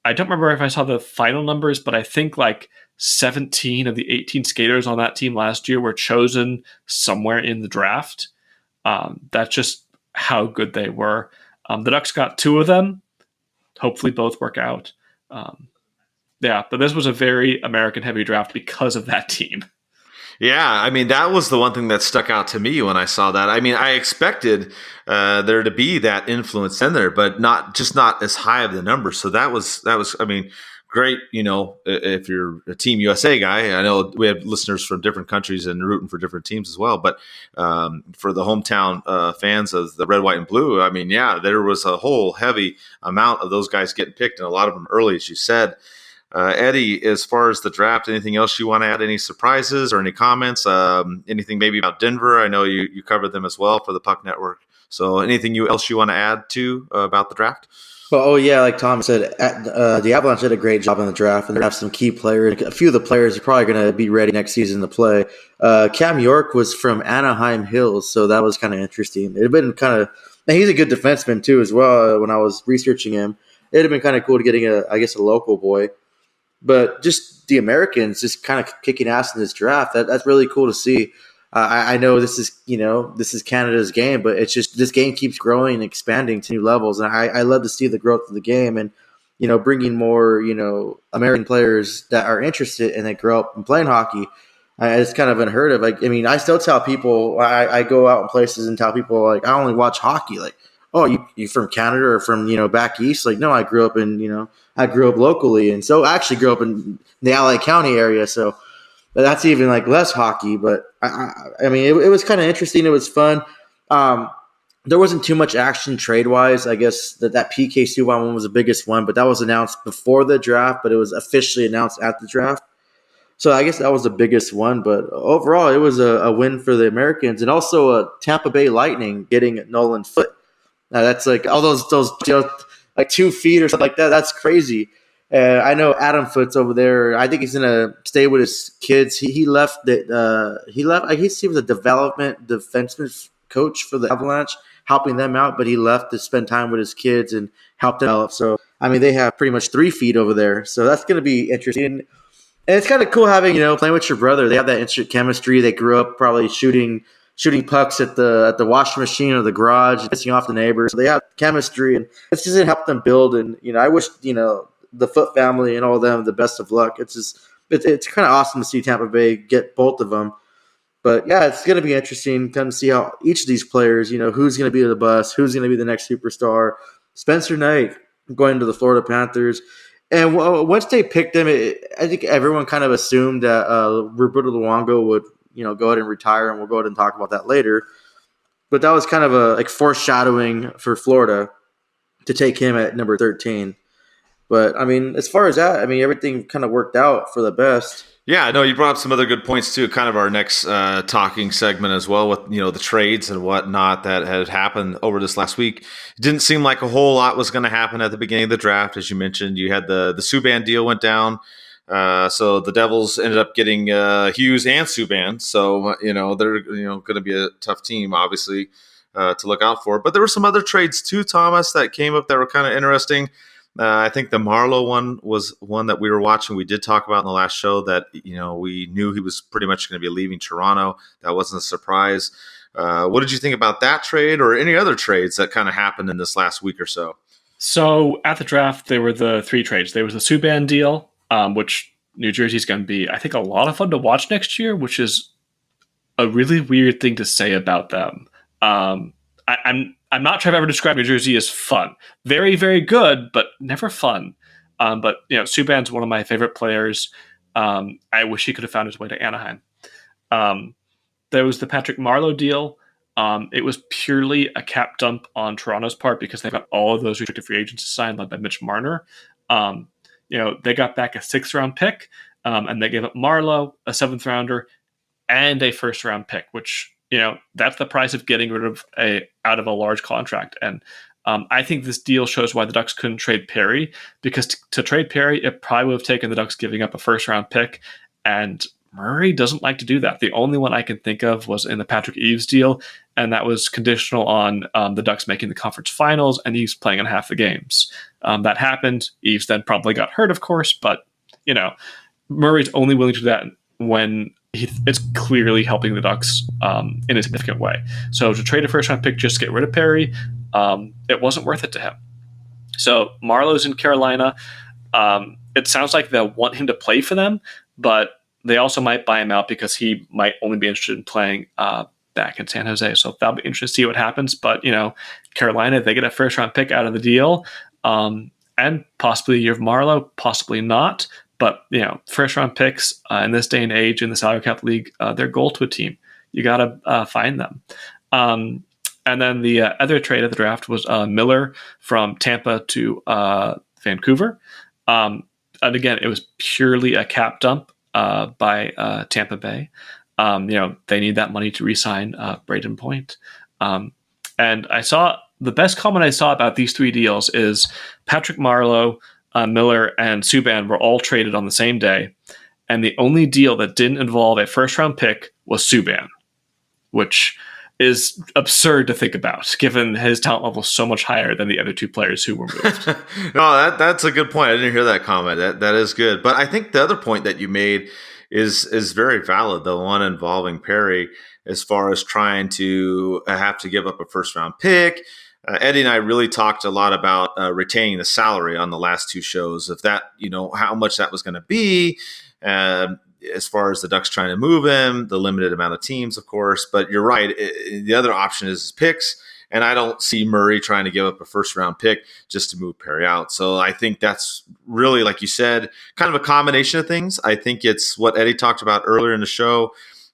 Speaker 3: I don't remember if I saw the final numbers, but I think 17 of the 18 skaters on that team last year were chosen somewhere in the draft. That's just how good they were. The Ducks got 2 of them. Hopefully both work out. But this was a very American-heavy draft because of that team.
Speaker 2: Yeah, that was the one thing that stuck out to me when I saw that. I expected there to be that influence in there, but not as high of the numbers. So that was great. If you're a Team USA guy, I know we have listeners from different countries and rooting for different teams as well. But for the hometown fans of the red, white, and blue, there was a whole heavy amount of those guys getting picked, and a lot of them early, as you said. Eddie, as far as the draft, anything else you want to add? Any surprises or any comments? Anything maybe about Denver? I know you covered them as well for the Puck Network. So anything else you want to add to about the draft?
Speaker 4: Well, like Tom said, the Avalanche did a great job in the draft, and they have some key players. A few of the players are probably going to be ready next season to play. Cam York was from Anaheim Hills, so that was kind of interesting. It had been and he's a good defenseman too as well. When I was researching him, it would have been kind of cool to getting a local boy. But just the Americans just kind of kicking ass in this draft, that's really cool to see. I know this is Canada's game, but it's just this game keeps growing and expanding to new levels. And I love to see the growth of the game and, bringing more, American players that are interested and that grow up and playing hockey. It's kind of unheard of. I still tell people, I go out in places and tell people, I only watch hockey. Oh, you from Canada or from, back east? No, I grew up in, I grew up locally. And so I actually grew up in the LA County area. So that's even less hockey. But it was kind of interesting. It was fun. There wasn't too much action trade wise. I guess that PK Subban one was the biggest one, but that was announced before the draft, but it was officially announced at the draft. So I guess that was the biggest one. But overall, it was a win for the Americans, and also a Tampa Bay Lightning getting Nolan Foote. Now that's all those 2 feet or something like that. That's crazy. I know Adam Foote's over there. I think he's gonna stay with his kids. He left. He left. I guess he was a development defenseman coach for the Avalanche, helping them out. But he left to spend time with his kids and help develop. So they have pretty much 3 feet over there. So that's gonna be interesting. And it's kind of cool having playing with your brother. They have that instant chemistry. They grew up probably shooting pucks at the washing machine or the garage, pissing off the neighbors. So they have chemistry, and it's just to help them build. And I wish the Foote family and all of them the best of luck. It's kind of awesome to see Tampa Bay get both of them. But yeah, it's going to be interesting to see how each of these players, who's going to be the bust, who's going to be the next superstar. Spencer Knight going to the Florida Panthers. And once they picked him, I think everyone kind of assumed that Roberto Luongo would, go ahead and retire, and we'll go ahead and talk about that later. But that was kind of a foreshadowing for Florida to take him at number 13. But, as far as that, everything kind of worked out for the best.
Speaker 2: Yeah, no, you brought up some other good points too. Kind of our next talking segment as well, with the trades and whatnot that had happened over this last week. It didn't seem like a whole lot was going to happen at the beginning of the draft, as you mentioned. You had the Subban deal went down, so the Devils ended up getting Hughes and Subban. So they're going to be a tough team, obviously, to look out for. But there were some other trades too, Thomas, that came up that were kind of interesting. I think the Marleau one was one that we were watching. We did talk about in the last show that, we knew he was pretty much going to be leaving Toronto. That wasn't a surprise. What did you think about that trade or any other trades that kind of happened in this last week or so?
Speaker 3: So at the draft, there were the 3 trades. There was the Subban deal, which New Jersey's going to be, I think, a lot of fun to watch next year, which is a really weird thing to say about them. I'm not sure I've ever described New Jersey as fun. Very, very good, but never fun. But Subban's one of my favorite players. I wish he could have found his way to Anaheim. There was the Patrick Marleau deal. It was purely a cap dump on Toronto's part because they've got all of those restricted free agents assigned, led by Mitch Marner. They got back a 6th-round pick, and they gave up Marleau, a 7th-rounder, and a 1st-round pick, which that's the price of getting rid of out of a large contract. And I think this deal shows why the Ducks couldn't trade Perry, because to trade Perry, it probably would have taken the Ducks giving up a 1st-round pick. And Murray doesn't like to do that. The only one I can think of was in the Patrick Eaves deal, and that was conditional on the Ducks making the conference finals and Eaves playing in half the games. That happened. Eaves then probably got hurt, of course, but Murray's only willing to do that when it's clearly helping the Ducks in a significant way. So to trade a 1st-round pick just to get rid of Perry, it wasn't worth it to him. So Marleau's in Carolina. It sounds like they'll want him to play for them, but they also might buy him out because he might only be interested in playing back in San Jose. So that'll be interesting to see what happens. But, Carolina, they get a 1st-round pick out of the deal, and possibly a year of Marleau, possibly not. But, 1st-round picks in this day and age in the salary cap league, they're gold to a team. You got to find them. And then the other trade of the draft was Miller from Tampa to Vancouver. And again, it was purely a cap dump by Tampa Bay. They need that money to re-sign Braden Point. And I saw the best comment I saw about these 3 deals is Patrick Marleau, Miller, and Subban were all traded on the same day, and the only deal that didn't involve a 1st-round pick was Subban, which is absurd to think about, given his talent level is so much higher than the other 2 players who were moved.
Speaker 2: No, that's a good point. I didn't hear that comment. That is good. But I think the other point that you made is very valid, the one involving Perry, as far as trying to have to give up a 1st-round pick. Eddie and I really talked a lot about retaining the salary on the last 2 shows, of that, how much that was going to be, as far as the Ducks trying to move him, the limited amount of teams, of course. But you're right. The other option is picks, and I don't see Murray trying to give up a 1st-round pick just to move Perry out. So I think that's really, like you said, kind of a combination of things. I think it's what Eddie talked about earlier in the show,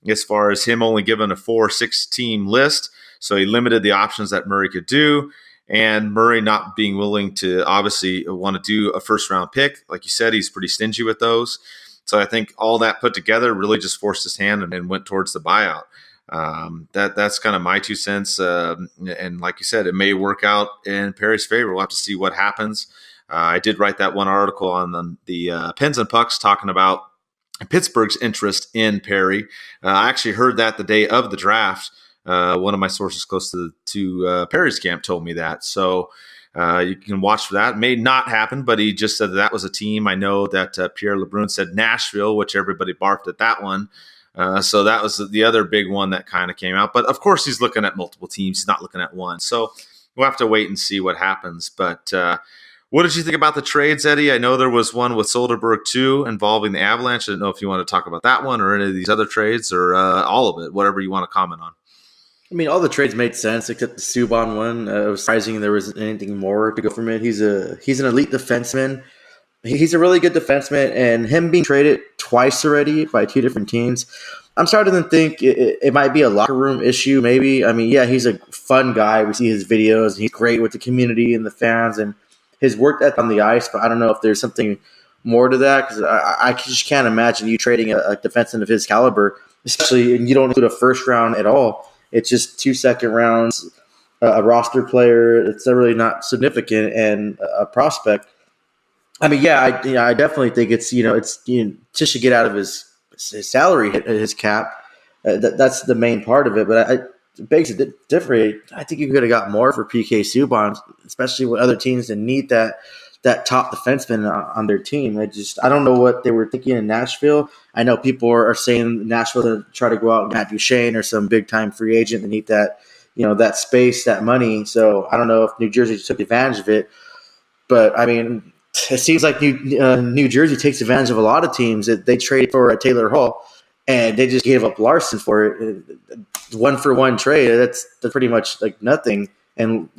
Speaker 2: as far as him only given a 4-6 team list. So he limited the options that Murray could do, and Murray not being willing to obviously want to do a 1st-round pick. Like you said, he's pretty stingy with those. So I think all that put together really just forced his hand and went towards the buyout. That's kind of my 2 cents. And like you said, it may work out in Perry's favor. We'll have to see what happens. I did write that one article on the Pens and Pucks talking about Pittsburgh's interest in Perry. I actually heard that the day of the draft. One of my sources close to Perry's camp told me that. So you can watch for that. It may not happen, but he just said that was a team. I know that Pierre LeBrun said Nashville, which everybody barfed at that one. So that was the other big one that kind of came out. But, of course, he's looking at multiple teams. He's not looking at one. So we'll have to wait and see what happens. But What did you think about the trades, Eddie? I know there was one with Soderbergh too involving the Avalanche. I didn't know if you want to talk about that one or any of these other trades or all of it, whatever you want to comment on.
Speaker 4: I mean, all the trades made sense except the Subban one. It was surprising there was anything more to go from it. He's an elite defenseman. He's a really good defenseman, and him being traded twice already by two different teams, I'm starting to think it might be a locker room issue. Maybe. I mean, yeah, he's a fun guy. We see his videos. He's great with the community and the fans, and his work ethic on the ice. But I don't know if there's something more to that because I just can't imagine you trading a defenseman of his caliber, especially and you don't include a first round at all. It's just 2 second rounds, a roster player. It's really not significant, and a prospect. I mean, I definitely think it's just to get out of his salary, his cap. That's the main part of it. But it begs it different. I think you could have got more for PK Subban, especially with other teams that need that top defenseman on their team. I don't know what they were thinking in Nashville. I know people are saying Nashville to try to go out and Matt Beauch or some big time free agent that need that space, that money. So I don't know if New Jersey took advantage of it. But I mean, it seems like New Jersey takes advantage of a lot of teams that they trade for Taylor Hall, and they just gave up Larson for it. 1-for-1 trade. That's pretty much like nothing. And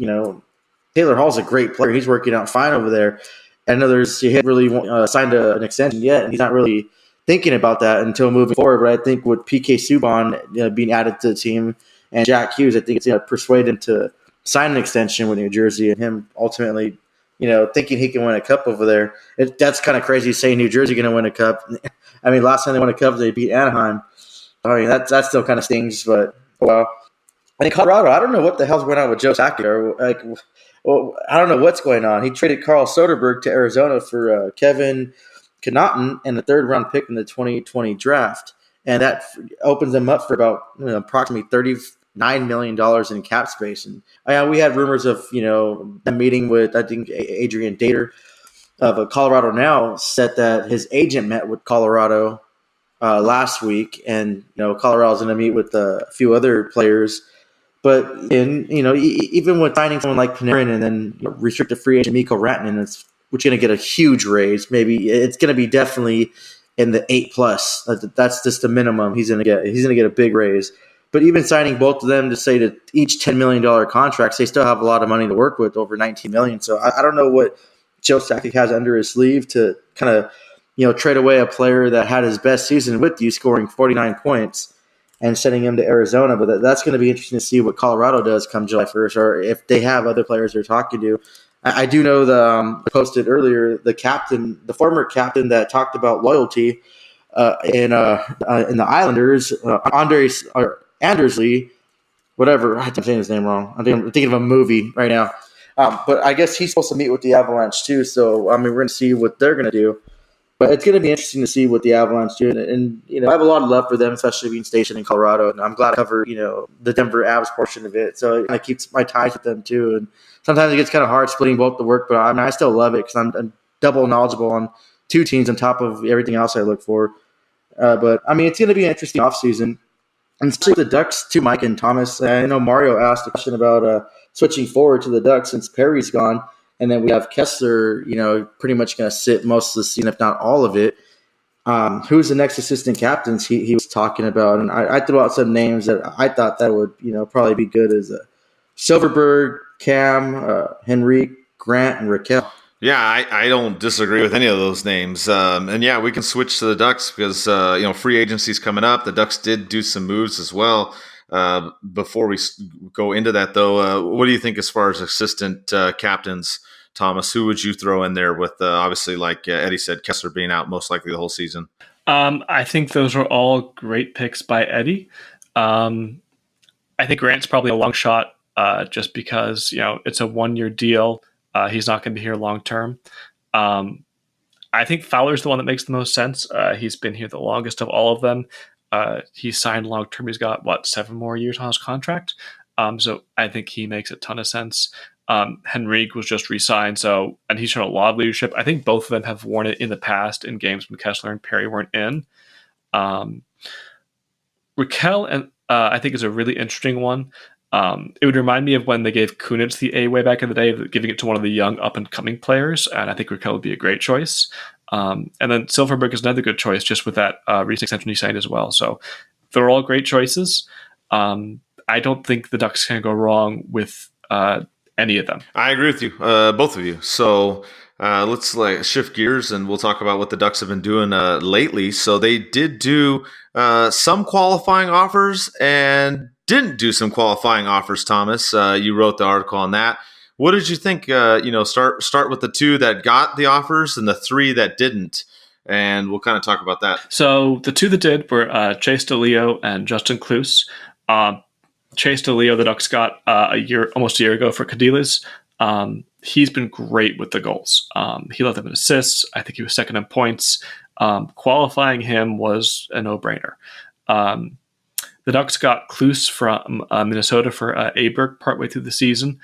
Speaker 4: Taylor Hall's a great player. He's working out fine over there. I know he hadn't really signed an extension yet, and he's not really thinking about that until moving forward. But I think with PK Subban being added to the team and Jack Hughes, I think it's going to persuade him to sign an extension with New Jersey, and him ultimately, thinking he can win a cup over there. That's kind of crazy saying New Jersey going to win a cup. I mean, last time they won a cup, they beat Anaheim. I mean, that still kind of stings, but well. And in Colorado, I don't know what the hell's going on with Joe Sakic. I don't know what's going on. He traded Carl Soderbergh to Arizona for Kevin Connaughton and a third-round pick in the 2020 draft. And that opens them up for about approximately $39 million in cap space. And we had rumors of, them meeting with, I think, Adrian Dater of Colorado Now said that his agent met with Colorado last week. And, Colorado's going to meet with a few other players. But even with signing someone like Panarin and then restricted free agent Mikko Rantanen, which is going to get a huge raise. Maybe it's going to be definitely in the 8+. That's just the minimum he's going to get. He's going to get a big raise. But even signing both of them to say that each $10 million contracts, they still have a lot of money to work with, over $19 million. So I don't know what Joe Sakic has under his sleeve to kind of trade away a player that had his best season with you, scoring 49 points. And sending him to Arizona. But that's going to be interesting to see what Colorado does come July 1st, or if they have other players they're talking to. I do know posted earlier, the former captain that talked about loyalty in the Islanders, Andres Andersley, whatever. I'm saying his name wrong. I'm thinking of a movie right now. But I guess he's supposed to meet with the Avalanche too. So, I mean, we're going to see what they're going to do. But it's going to be interesting to see what the Avalanche do. And I have a lot of love for them, especially being stationed in Colorado. And I'm glad I covered, the Denver Avs portion of it. So it kind of keeps my ties with them, too. And sometimes it gets kind of hard splitting both the work. But I still love it because I'm double knowledgeable on two teams on top of everything else I look for. But, I mean, it's going to be an interesting offseason. And especially with the Ducks, too, Mike and Thomas. I know Mario asked a question about switching forward to the Ducks since Perry's gone. And then we have Kessler, pretty much going to sit most of the season, if not all of it. Who's the next assistant captains he was talking about? And I threw out some names that I thought that would, probably be good as Silverberg, Cam, Henrique, Grant, and Raquel.
Speaker 2: Yeah, I don't disagree with any of those names. And yeah, we can switch to the Ducks because, free agency's coming up. The Ducks did do some moves as well. Before we go into that, though, what do you think as far as assistant captains, Thomas? Who would you throw in there with, obviously, like Eddie said, Kessler being out most likely the whole season?
Speaker 3: I think those are all great picks by Eddie. I think Grant's probably a long shot just because, it's a 1-year deal. He's not going to be here long term. I think Fowler's the one that makes the most sense. He's been here the longest of all of them. He's signed long term. He's got 7 more years on his contract. So I think he makes a ton of sense. Henrique was just re-signed, and he's shown a lot of leadership. I think both of them have worn it in the past in games when Kessler and Perry weren't in. Raquel and I think is a really interesting one. It would remind me of when they gave Kunitz the A way back in the day, giving it to one of the young up-and-coming players, and I think Raquel would be a great choice. And then Silverberg is another good choice, just with that recent extension he signed as well. So they're all great choices. I don't think the Ducks can go wrong with any of them.
Speaker 2: I agree with you, both of you. So let's shift gears, and we'll talk about what the Ducks have been doing lately. So they did do some qualifying offers and didn't do some qualifying offers, Thomas. You wrote the article on that. What did you think? Start with the 2 that got the offers and the 3 that didn't, and we'll kind of talk about that.
Speaker 3: So the 2 that did were Chase DeLeo and Justin Kloos. Chase DeLeo, the Ducks got almost a year ago for Cadillac. He's been great with the goals. He led them in assists. I think he was second in points. Qualifying him was a no-brainer. The Ducks got Kloos from Minnesota for Aberg partway through the season.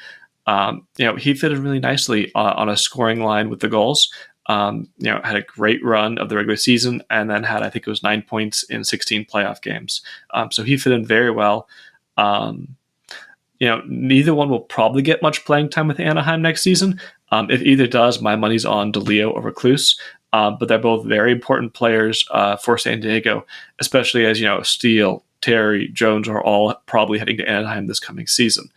Speaker 3: He fitted really nicely on a scoring line with the goals. Had a great run of the regular season, and then had, I think it was 9 points in 16 playoff games. So he fit in very well. Neither one will probably get much playing time with Anaheim next season. If either does, my money's on DeLeo over Kloos. But they're both very important players for San Diego, especially as, Steele, Terry, Jones are all probably heading to Anaheim this coming season.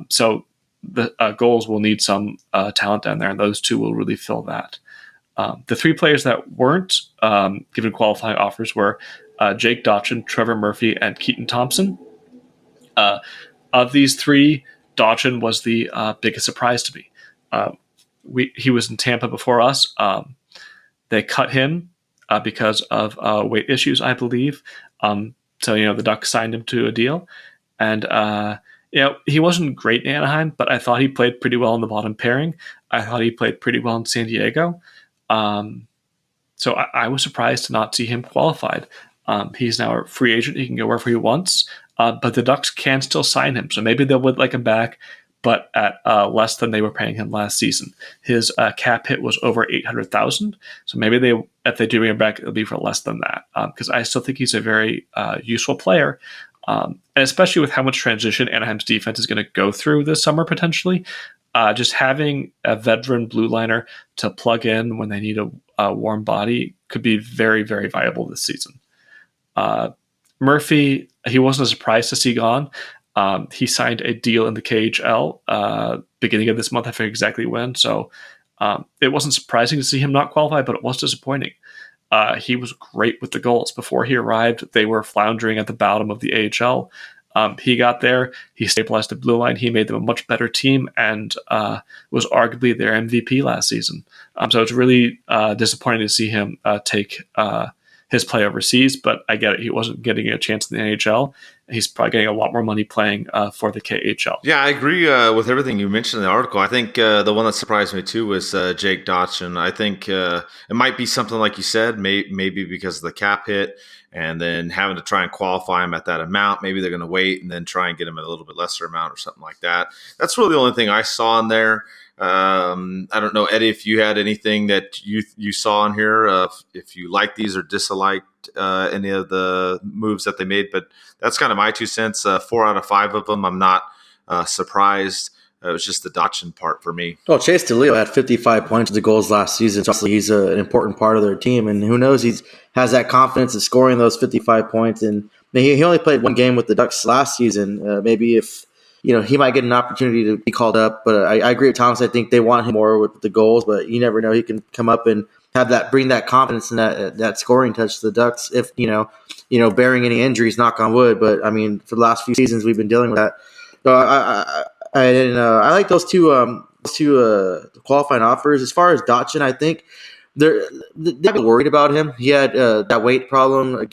Speaker 3: So the goals will need some talent down there, and those 2 will really fill that. The 3 players that weren't given qualifying offers were Jake Dotchin, Trevor Murphy, and Keaton Thompson. Of these 3, Dotchin was the biggest surprise to me. He was in Tampa before us. They cut him because of weight issues, I believe. So the Ducks signed him to a deal. And, he wasn't great in Anaheim, but I thought he played pretty well in the bottom pairing. I thought he played pretty well in San Diego. So I was surprised to not see him qualified. He's now a free agent. He can go wherever he wants. But the Ducks can still sign him. So maybe they would like him back, but at less than they were paying him last season. His cap hit was over $800,000. So maybe if they do bring him back, it'll be for less than that. Because I still think he's a very useful player. And especially with how much transition Anaheim's defense is going to go through this summer potentially. Just having a veteran blue liner to plug in when they need a warm body could be very, very viable this season. Murphy, he wasn't a surprise to see gone. He signed a deal in the KHL beginning of this month. I forget exactly when. So it wasn't surprising to see him not qualify, but it was disappointing. He was great with the goals. Before he arrived, they were floundering at the bottom of the AHL. He got there. He stabilized the blue line. He made them a much better team and was arguably their MVP last season. So it's really disappointing to see him take his play overseas, but I get it. He wasn't getting a chance in the NHL. He's probably getting a lot more money playing for the KHL.
Speaker 2: Yeah, I agree with everything you mentioned in the article. I think the one that surprised me too was Jake Dotchin. I think it might be something like you said, maybe because of the cap hit and then having to try and qualify him at that amount. Maybe they're going to wait and then try and get him at a little bit lesser amount or something like that. That's really the only thing I saw in there. I don't know, Eddie, if you had anything that you saw in here, if you liked these or disliked any of the moves that they made, but that's kind of my 2 cents. 4 out of 5 of them, I'm not surprised. It was just the Dotchin part for me.
Speaker 4: Well, Chase DeLeo had 55 points of the goals last season. So obviously, he's an important part of their team, and who knows, he has that confidence of scoring those 55 points. And he only played 1 game with the Ducks last season. Maybe if he might get an opportunity to be called up, but I agree with Thomas. I think they want him more with the goals, but you never know. He can come up and bring that confidence and that scoring touch to the Ducks. If bearing any injuries, knock on wood. But I mean, for the last few seasons, we've been dealing with that. So I like those two qualifying offers. As far as Dotchin, I think they're worried about him. He had that weight problem,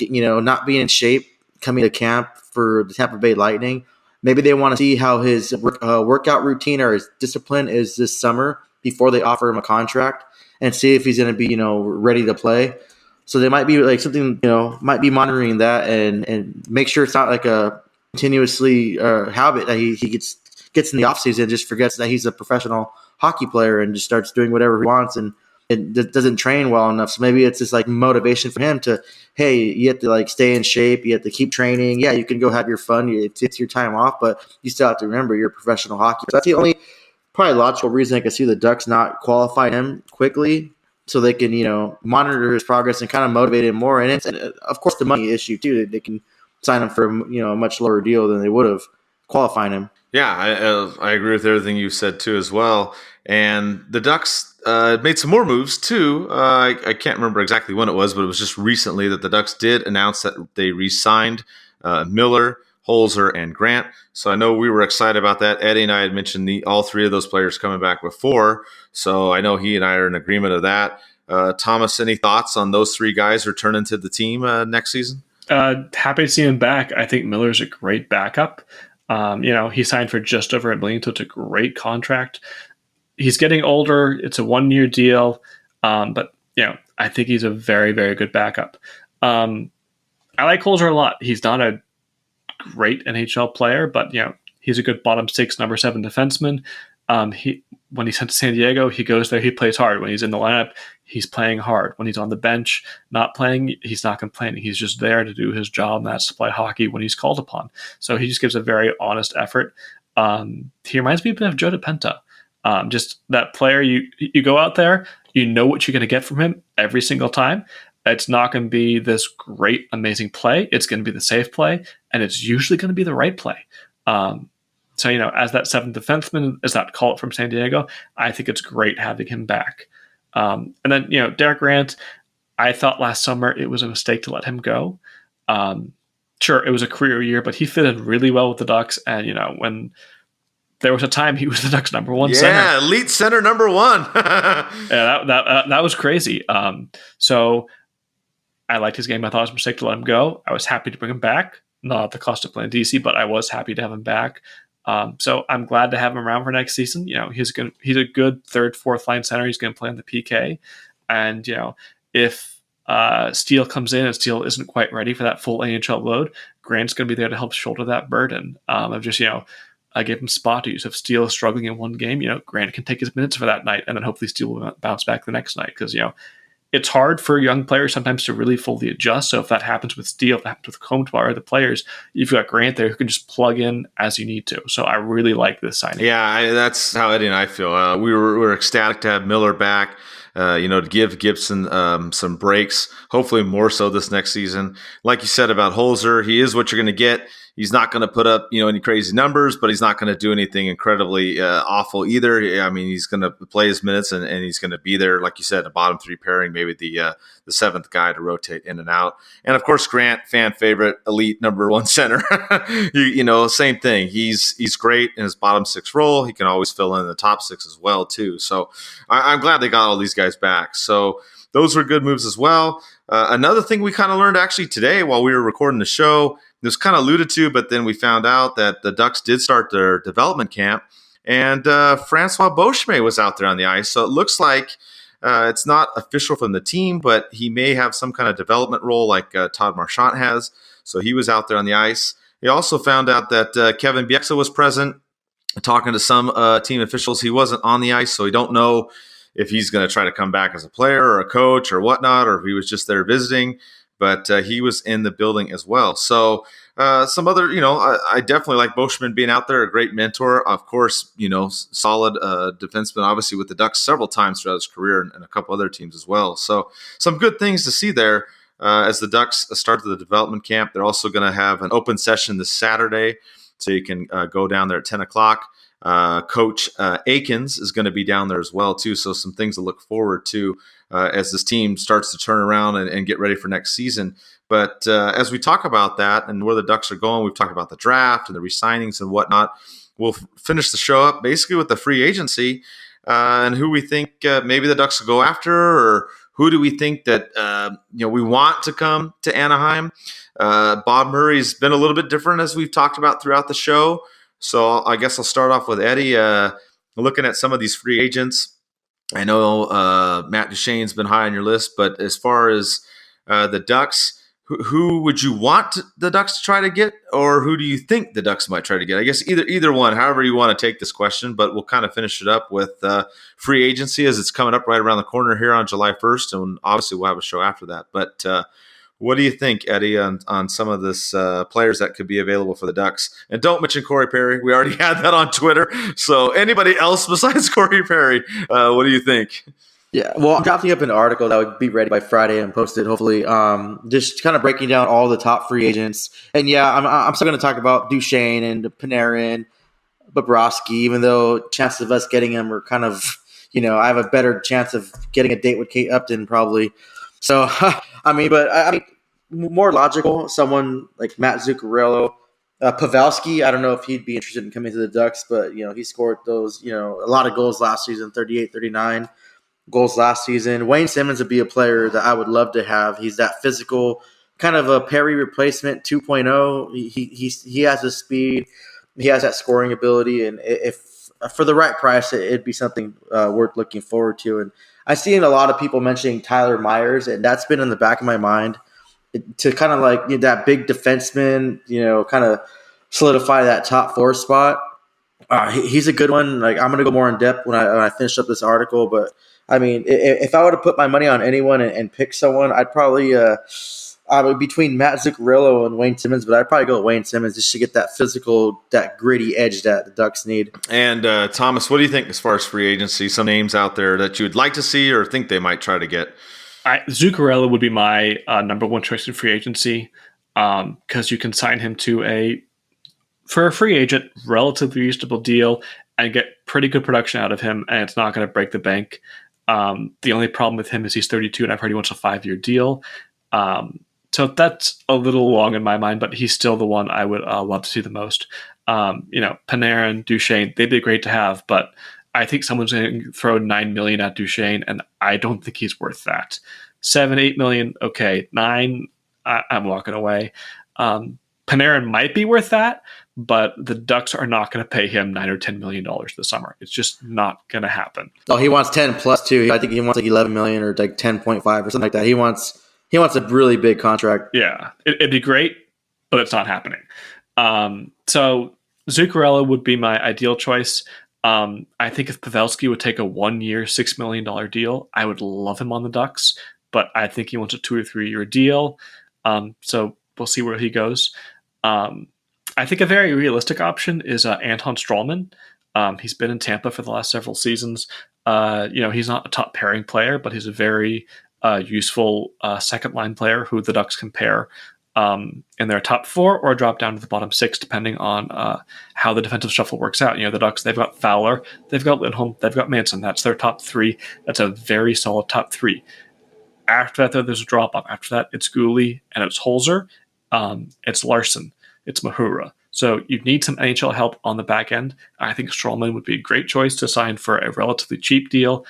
Speaker 4: not being in shape coming to camp for the Tampa Bay Lightning. Maybe they want to see how his workout routine or his discipline is this summer before they offer him a contract and see if he's going to be, ready to play. So they might be like something, might be monitoring that and make sure it's not like a continuously habit that he gets in the offseason and just forgets that he's a professional hockey player and just starts doing whatever he wants and doesn't train well enough. So maybe it's just like motivation for him to, hey, you have to like stay in shape. You have to keep training. Yeah, you can go have your fun. It's your time off, but you still have to remember you're a professional hockey. So that's the only probably logical reason I can see the Ducks not qualify him quickly, so they can, monitor his progress and kind of motivate him more. And it's, of course, the money issue too. They can sign him for, a much lower deal than they would have qualifying him.
Speaker 2: Yeah, I agree with everything you said too as well. And the Ducks made some more moves too. I can't remember exactly when it was, but it was just recently that the Ducks did announce that they re-signed Miller, Holzer, and Grant. So I know we were excited about that. Eddie and I had mentioned all three of those players coming back before, so I know he and I are in agreement of that. Thomas, any thoughts on those three guys returning to the team next season?
Speaker 3: Happy to see him back. I think Miller's a great backup. He signed for just over $1 million, so it's a great contract. He's getting older. It's a 1-year deal, but I think he's a very, very good backup. I like Holzer a lot. He's not a great NHL player, but he's a good bottom 6, number 7 defenseman. When he's sent to San Diego, he goes there, he plays hard. When he's in the lineup, he's playing hard. When he's on the bench, not playing, he's not complaining. He's just there to do his job, and that's to play hockey when he's called upon. So he just gives a very honest effort. He reminds me a bit of Joe DePenta. Just that player, you go out there, you know what you're going to get from him every single time. It's not going to be this great, amazing play. It's going to be the safe play, and it's usually going to be the right play. So, as that 7th defenseman, as that call-up from San Diego, I think it's great having him back. And then, Derek Grant, I thought last summer it was a mistake to let him go. Sure, it was a career year, but he fit in really well with the Ducks. And, when there was a time he was the Ducks' number 1 center.
Speaker 2: Yeah, elite center number 1.
Speaker 3: Yeah, that was crazy. So I liked his game. I thought it was a mistake to let him go. I was happy to bring him back. Not at the cost of playing DC, but I was happy to have him back. So I'm glad to have him around for next season. He's a good 3rd, 4th line center. He's going to play on the PK. And, if Steele comes in and Steele isn't quite ready for that full AHL load, Grant's going to be there to help shoulder that burden of just, I give him spot use. If Steele is struggling in one game, Grant can take his minutes for that night, and then hopefully Steele will bounce back the next night. Because, it's hard for young players sometimes to really fully adjust. So if that happens with Steele, if that happens with Comtois or the players, you've got Grant there who can just plug in as you need to. So I really like this signing.
Speaker 2: Yeah, that's how Eddie and I feel. We were ecstatic to have Miller back. To give Gibson some breaks, hopefully more so this next season. Like you said about Holzer, he is what you're going to get. He's not going to put up, any crazy numbers, but he's not going to do anything incredibly awful either. I mean, he's going to play his minutes and he's going to be there, like you said, the bottom 3 pairing, maybe the 7th guy to rotate in and out. And of course, Grant, fan favorite, elite number 1 center. Same thing. He's great in his bottom 6 role. He can always fill in the top 6 as well too. So I'm glad they got all these guys back. So those were good moves as well. Another thing we kind of learned actually today while we were recording the show, it was kind of alluded to, but then we found out that the Ducks did start their development camp, and Francois Beauchemin was out there on the ice. So it looks like it's not official from the team, but he may have some kind of development role like Todd Marchant has. So he was out there on the ice. We also found out that Kevin Bieksa was present, talking to some team officials. He wasn't on the ice, so we don't know if he's going to try to come back as a player or a coach or whatnot, or if he was just there visiting. But he was in the building as well. So some other, I definitely like Beauchemin being out there, a great mentor. Of course, solid defenseman, obviously with the Ducks several times throughout his career and a couple other teams as well. So some good things to see there as the Ducks start the development camp. They're also going to have an open session this Saturday, so you can go down there at 10 o'clock. Coach Akins is going to be down there as well, too. So some things to look forward to as this team starts to turn around and get ready for next season. But as we talk about that and where the Ducks are going, we've talked about the draft and the re-signings and whatnot. We'll finish the show up basically with the free agency and who we think maybe the Ducks will go after, or who do we think that we want to come to Anaheim. Bob Murray's been a little bit different as we've talked about throughout the show. So I guess I'll start off with Eddie. Looking at some of these free agents, I know Matt Duchene's been high on your list, but as far as the Ducks, who would you want the Ducks to try to get, or who do you think the Ducks might try to get? I guess either one, however you want to take this question, but we'll kind of finish it up with free agency as it's coming up right around the corner here on July 1st, and obviously we'll have a show after that. But what do you think, Eddie, on some of this players that could be available for the Ducks? And don't mention Corey Perry. We already had that on Twitter. So anybody else besides Corey Perry, what do you think?
Speaker 4: Yeah, well, I'm drafting up an article that would be ready by Friday and posted, hopefully. Just kind of breaking down all the top free agents. And yeah, I'm still going to talk about Duchesne and Panarin, Bobrovsky, even though chances of us getting him are kind of, I have a better chance of getting a date with Kate Upton probably. So, I mean, more logical, someone like Matt Zuccarello. Pavelski, I don't know if he'd be interested in coming to the Ducks, but, he scored those, a lot of goals last season, 38, 39. Goals last season. Wayne Simmons would be a player that I would love to have. He's that physical, kind of a Perry replacement 2.0. He has the speed. He has that scoring ability. And if for the right price, it'd be something worth looking forward to. And I've seen a lot of people mentioning Tyler Myers, and that's been in the back of my mind to kind of like that big defenseman, kind of solidify that top 4 spot. He's a good one. Like I'm going to go more in depth when I finish up this article, but I mean, if I were to put my money on anyone and pick someone, I'd probably I would between Matt Zuccarello and Wayne Simmons, but I'd probably go with Wayne Simmons just to get that physical, that gritty edge that the Ducks need.
Speaker 2: And Thomas, what do you think as far as free agency? Some names out there that you would like to see or think they might try to get?
Speaker 3: Zuccarello would be my number one choice in free agency because you can sign him to for a free agent, relatively reasonable deal and get pretty good production out of him, and it's not going to break the bank. The only problem with him is he's 32, and I've heard he wants a 5-year deal. So that's a little long in my mind, but he's still the one I would love to see the most. Panarin, Duchesne, they'd be great to have, but I think someone's going to throw $9 million at Duchesne, and I don't think he's worth that. $7-8 million, okay. $9 million, I'm walking away. Panarin might be worth that, but the Ducks are not going to pay him $9 or $10 million this summer. It's just not going to happen.
Speaker 4: Oh, he wants 10 plus too. I think he wants like 11 million or like 10.5 or something like that. He wants a really big contract.
Speaker 3: Yeah, it'd be great, but it's not happening. So Zuccarello would be my ideal choice. I think if Pavelski would take a 1-year, $6 million deal, I would love him on the Ducks, but I think he wants a 2 or 3 year deal. So we'll see where he goes. I think a very realistic option is Anton Stralman. He's been in Tampa for the last several seasons. He's not a top pairing player, but he's a very useful second line player who the Ducks can pair in their top 4 or drop down to the bottom 6, depending on how the defensive shuffle works out. The Ducks, they've got Fowler, they've got Lindholm, they've got Manson. That's their top 3. That's a very solid top 3. After that, there's a drop off. After that, it's Gooley and it's Holzer. It's Larson. It's Mahura. So you need some NHL help on the back end. I think Stralman would be a great choice to sign for a relatively cheap deal,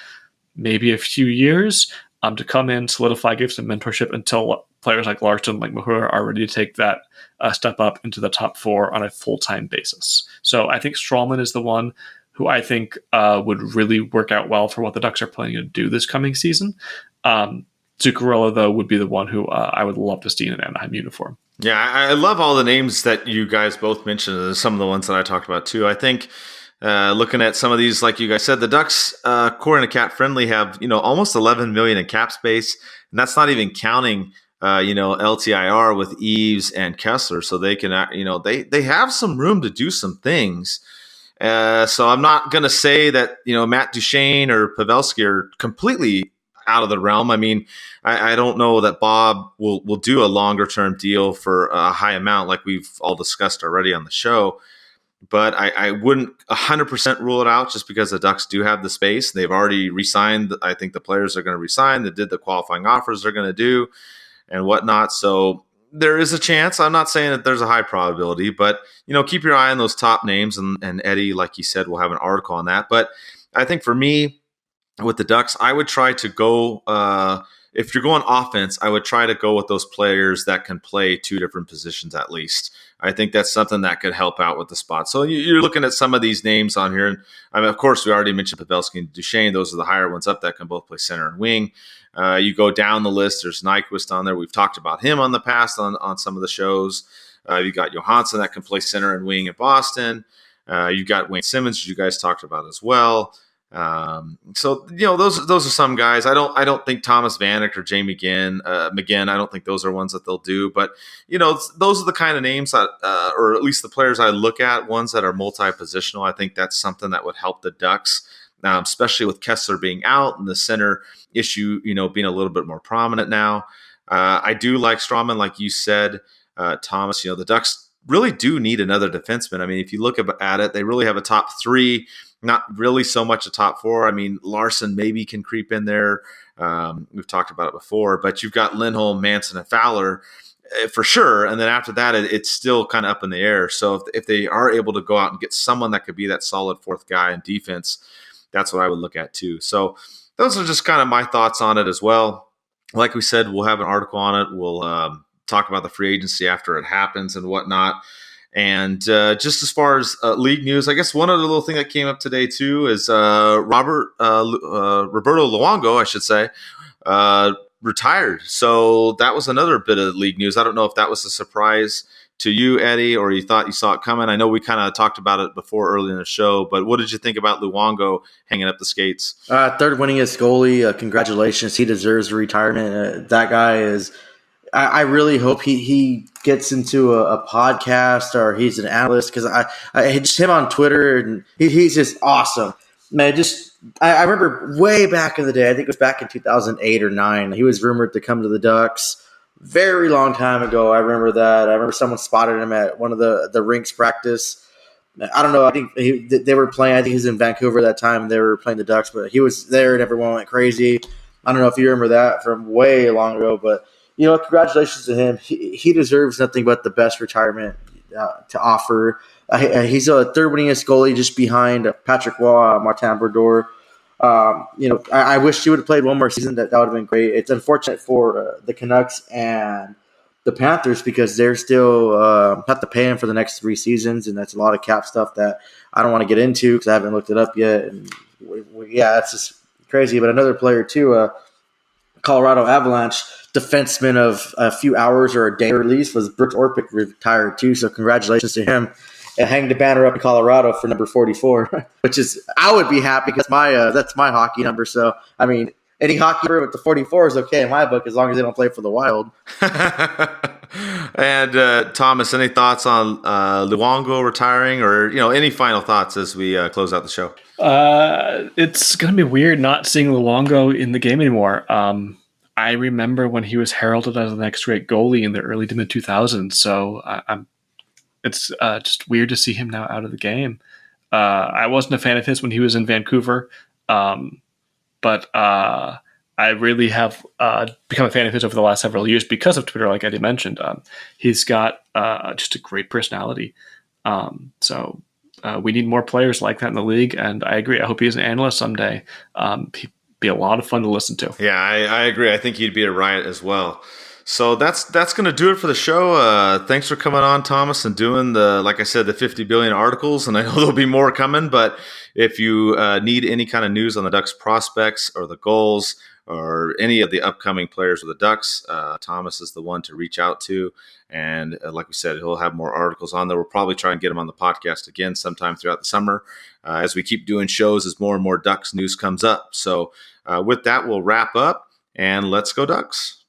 Speaker 3: maybe a few years, to come in, solidify, give some mentorship until players like Larson, like Mahura, are ready to take that step up into the top 4 on a full-time basis. So I think Stralman is the one who I think would really work out well for what the Ducks are planning to do this coming season. Zuccarello, though, would be the one who I would love to see in an Anaheim uniform.
Speaker 2: Yeah, I love all the names that you guys both mentioned. Some of the ones that I talked about too. I think looking at some of these, like you guys said, the Ducks, according to Cap Friendly, have almost 11 million in cap space, and that's not even counting LTIR with Eves and Kessler. So they can they have some room to do some things. So I'm not going to say that Matt Duchesne or Pavelski are completely out of the realm. I mean, I don't know that Bob will do a longer term deal for a high amount like we've all discussed already on the show, but I wouldn't 100% rule it out just because the Ducks do have the space. They've already re-signed. I think the players are going to re-sign. They did the qualifying offers they're going to do and whatnot. So there is a chance. I'm not saying that there's a high probability, but keep your eye on those top names. And Eddie, like you said, will have an article on that. But I think for me, with the Ducks, I would try to go, if you're going offense, I would try to go with those players that can play 2 different positions at least. I think that's something that could help out with the spot. So you're looking at some of these names on here. And I mean, of course, we already mentioned Pavelski and Duchesne. Those are the higher ones up that can both play center and wing. You go down the list, there's Nyquist on there. We've talked about him on the past on some of the shows. You got Johansson that can play center and wing in Boston. You got Wayne Simmons, you guys talked about as well. So those are some guys. I don't think Thomas Vanek or Jamie McGinn. I don't think those are ones that they'll do. But those are the kind of names that, or at least the players I look at, ones that are multi-positional. I think that's something that would help the Ducks, especially with Kessler being out and the center issue, being a little bit more prominent now. I do like Strawman, like you said, Thomas. The Ducks really do need another defenseman. I mean, if you look at it, they really have a top three. Not really so much a top four. I mean, Larson maybe can creep in there. We've talked about it before, but you've got Lindholm, Manson, and Fowler for sure. And then after that, it's still kind of up in the air. So if they are able to go out and get someone that could be that solid fourth guy in defense, that's what I would look at too. So those are just kind of my thoughts on it as well. Like we said, we'll have an article on it. We'll talk about the free agency after it happens and whatnot. And just as far as league news, I guess one other little thing that came up today too is Roberto Luongo, I should say, retired. So that was another bit of league news. I don't know if that was a surprise to you, Eddie, or you thought you saw it coming. I know we kind of talked about it before early in the show, but what did you think about Luongo hanging up the skates?
Speaker 4: Third winningest goalie. Congratulations. He deserves a retirement. That guy is – I really hope he gets into a podcast or he's an analyst, because I just him on Twitter, and he's just awesome. Man, I remember way back in the day, I think it was back in 2008 or 9, he was rumored to come to the Ducks. Very long time ago, I remember that. I remember someone spotted him at one of the rinks practice. I don't know. I think they were playing. I think he was in Vancouver that time, and they were playing the Ducks, but he was there and everyone went crazy. I don't know if you remember that from way long ago, but congratulations to him. He deserves nothing but the best retirement to offer. He's a third winningest goalie, just behind Patrick Waugh, Martin Brodeur. I wish he would have played one more season. That would have been great. It's unfortunate for the Canucks and the Panthers, because they're still have to pay him for the next 3 seasons, and that's a lot of cap stuff that I don't want to get into because I haven't looked it up yet. And that's just crazy. But another player too, Colorado Avalanche defenseman of a few hours or a day or least, was Brooks Orpik, retired too. So congratulations to him. And hang the banner up in Colorado for number 44, which is, I would be happy because that's my hockey number. So, I mean, any hockey number with the 44 is okay in my book, as long as they don't play for the Wild.
Speaker 2: And Thomas, any thoughts on Luongo retiring, or any final thoughts as we close out the show?
Speaker 3: It's gonna be weird not seeing Luongo in the game anymore. I remember when he was heralded as the next great goalie in the early to mid 2000s. So it's just weird to see him now out of the game. I wasn't a fan of his when he was in Vancouver, but I really have become a fan of his over the last several years because of Twitter, like Eddie mentioned. He's got just a great personality. So we need more players like that in the league, and I agree. I hope he's an analyst someday. He'd be a lot of fun to listen to.
Speaker 2: Yeah, I agree. I think he'd be a riot as well. So that's going to do it for the show. Thanks for coming on, Thomas, and doing like I said, the 50 billion articles. And I know there'll be more coming, but if you need any kind of news on the Ducks prospects or the goals or any of the upcoming players of the Ducks, Thomas is the one to reach out to. And like we said, he'll have more articles on there. We'll probably try and get him on the podcast again sometime throughout the summer as we keep doing shows as more and more Ducks news comes up. So with that, we'll wrap up, and let's go Ducks.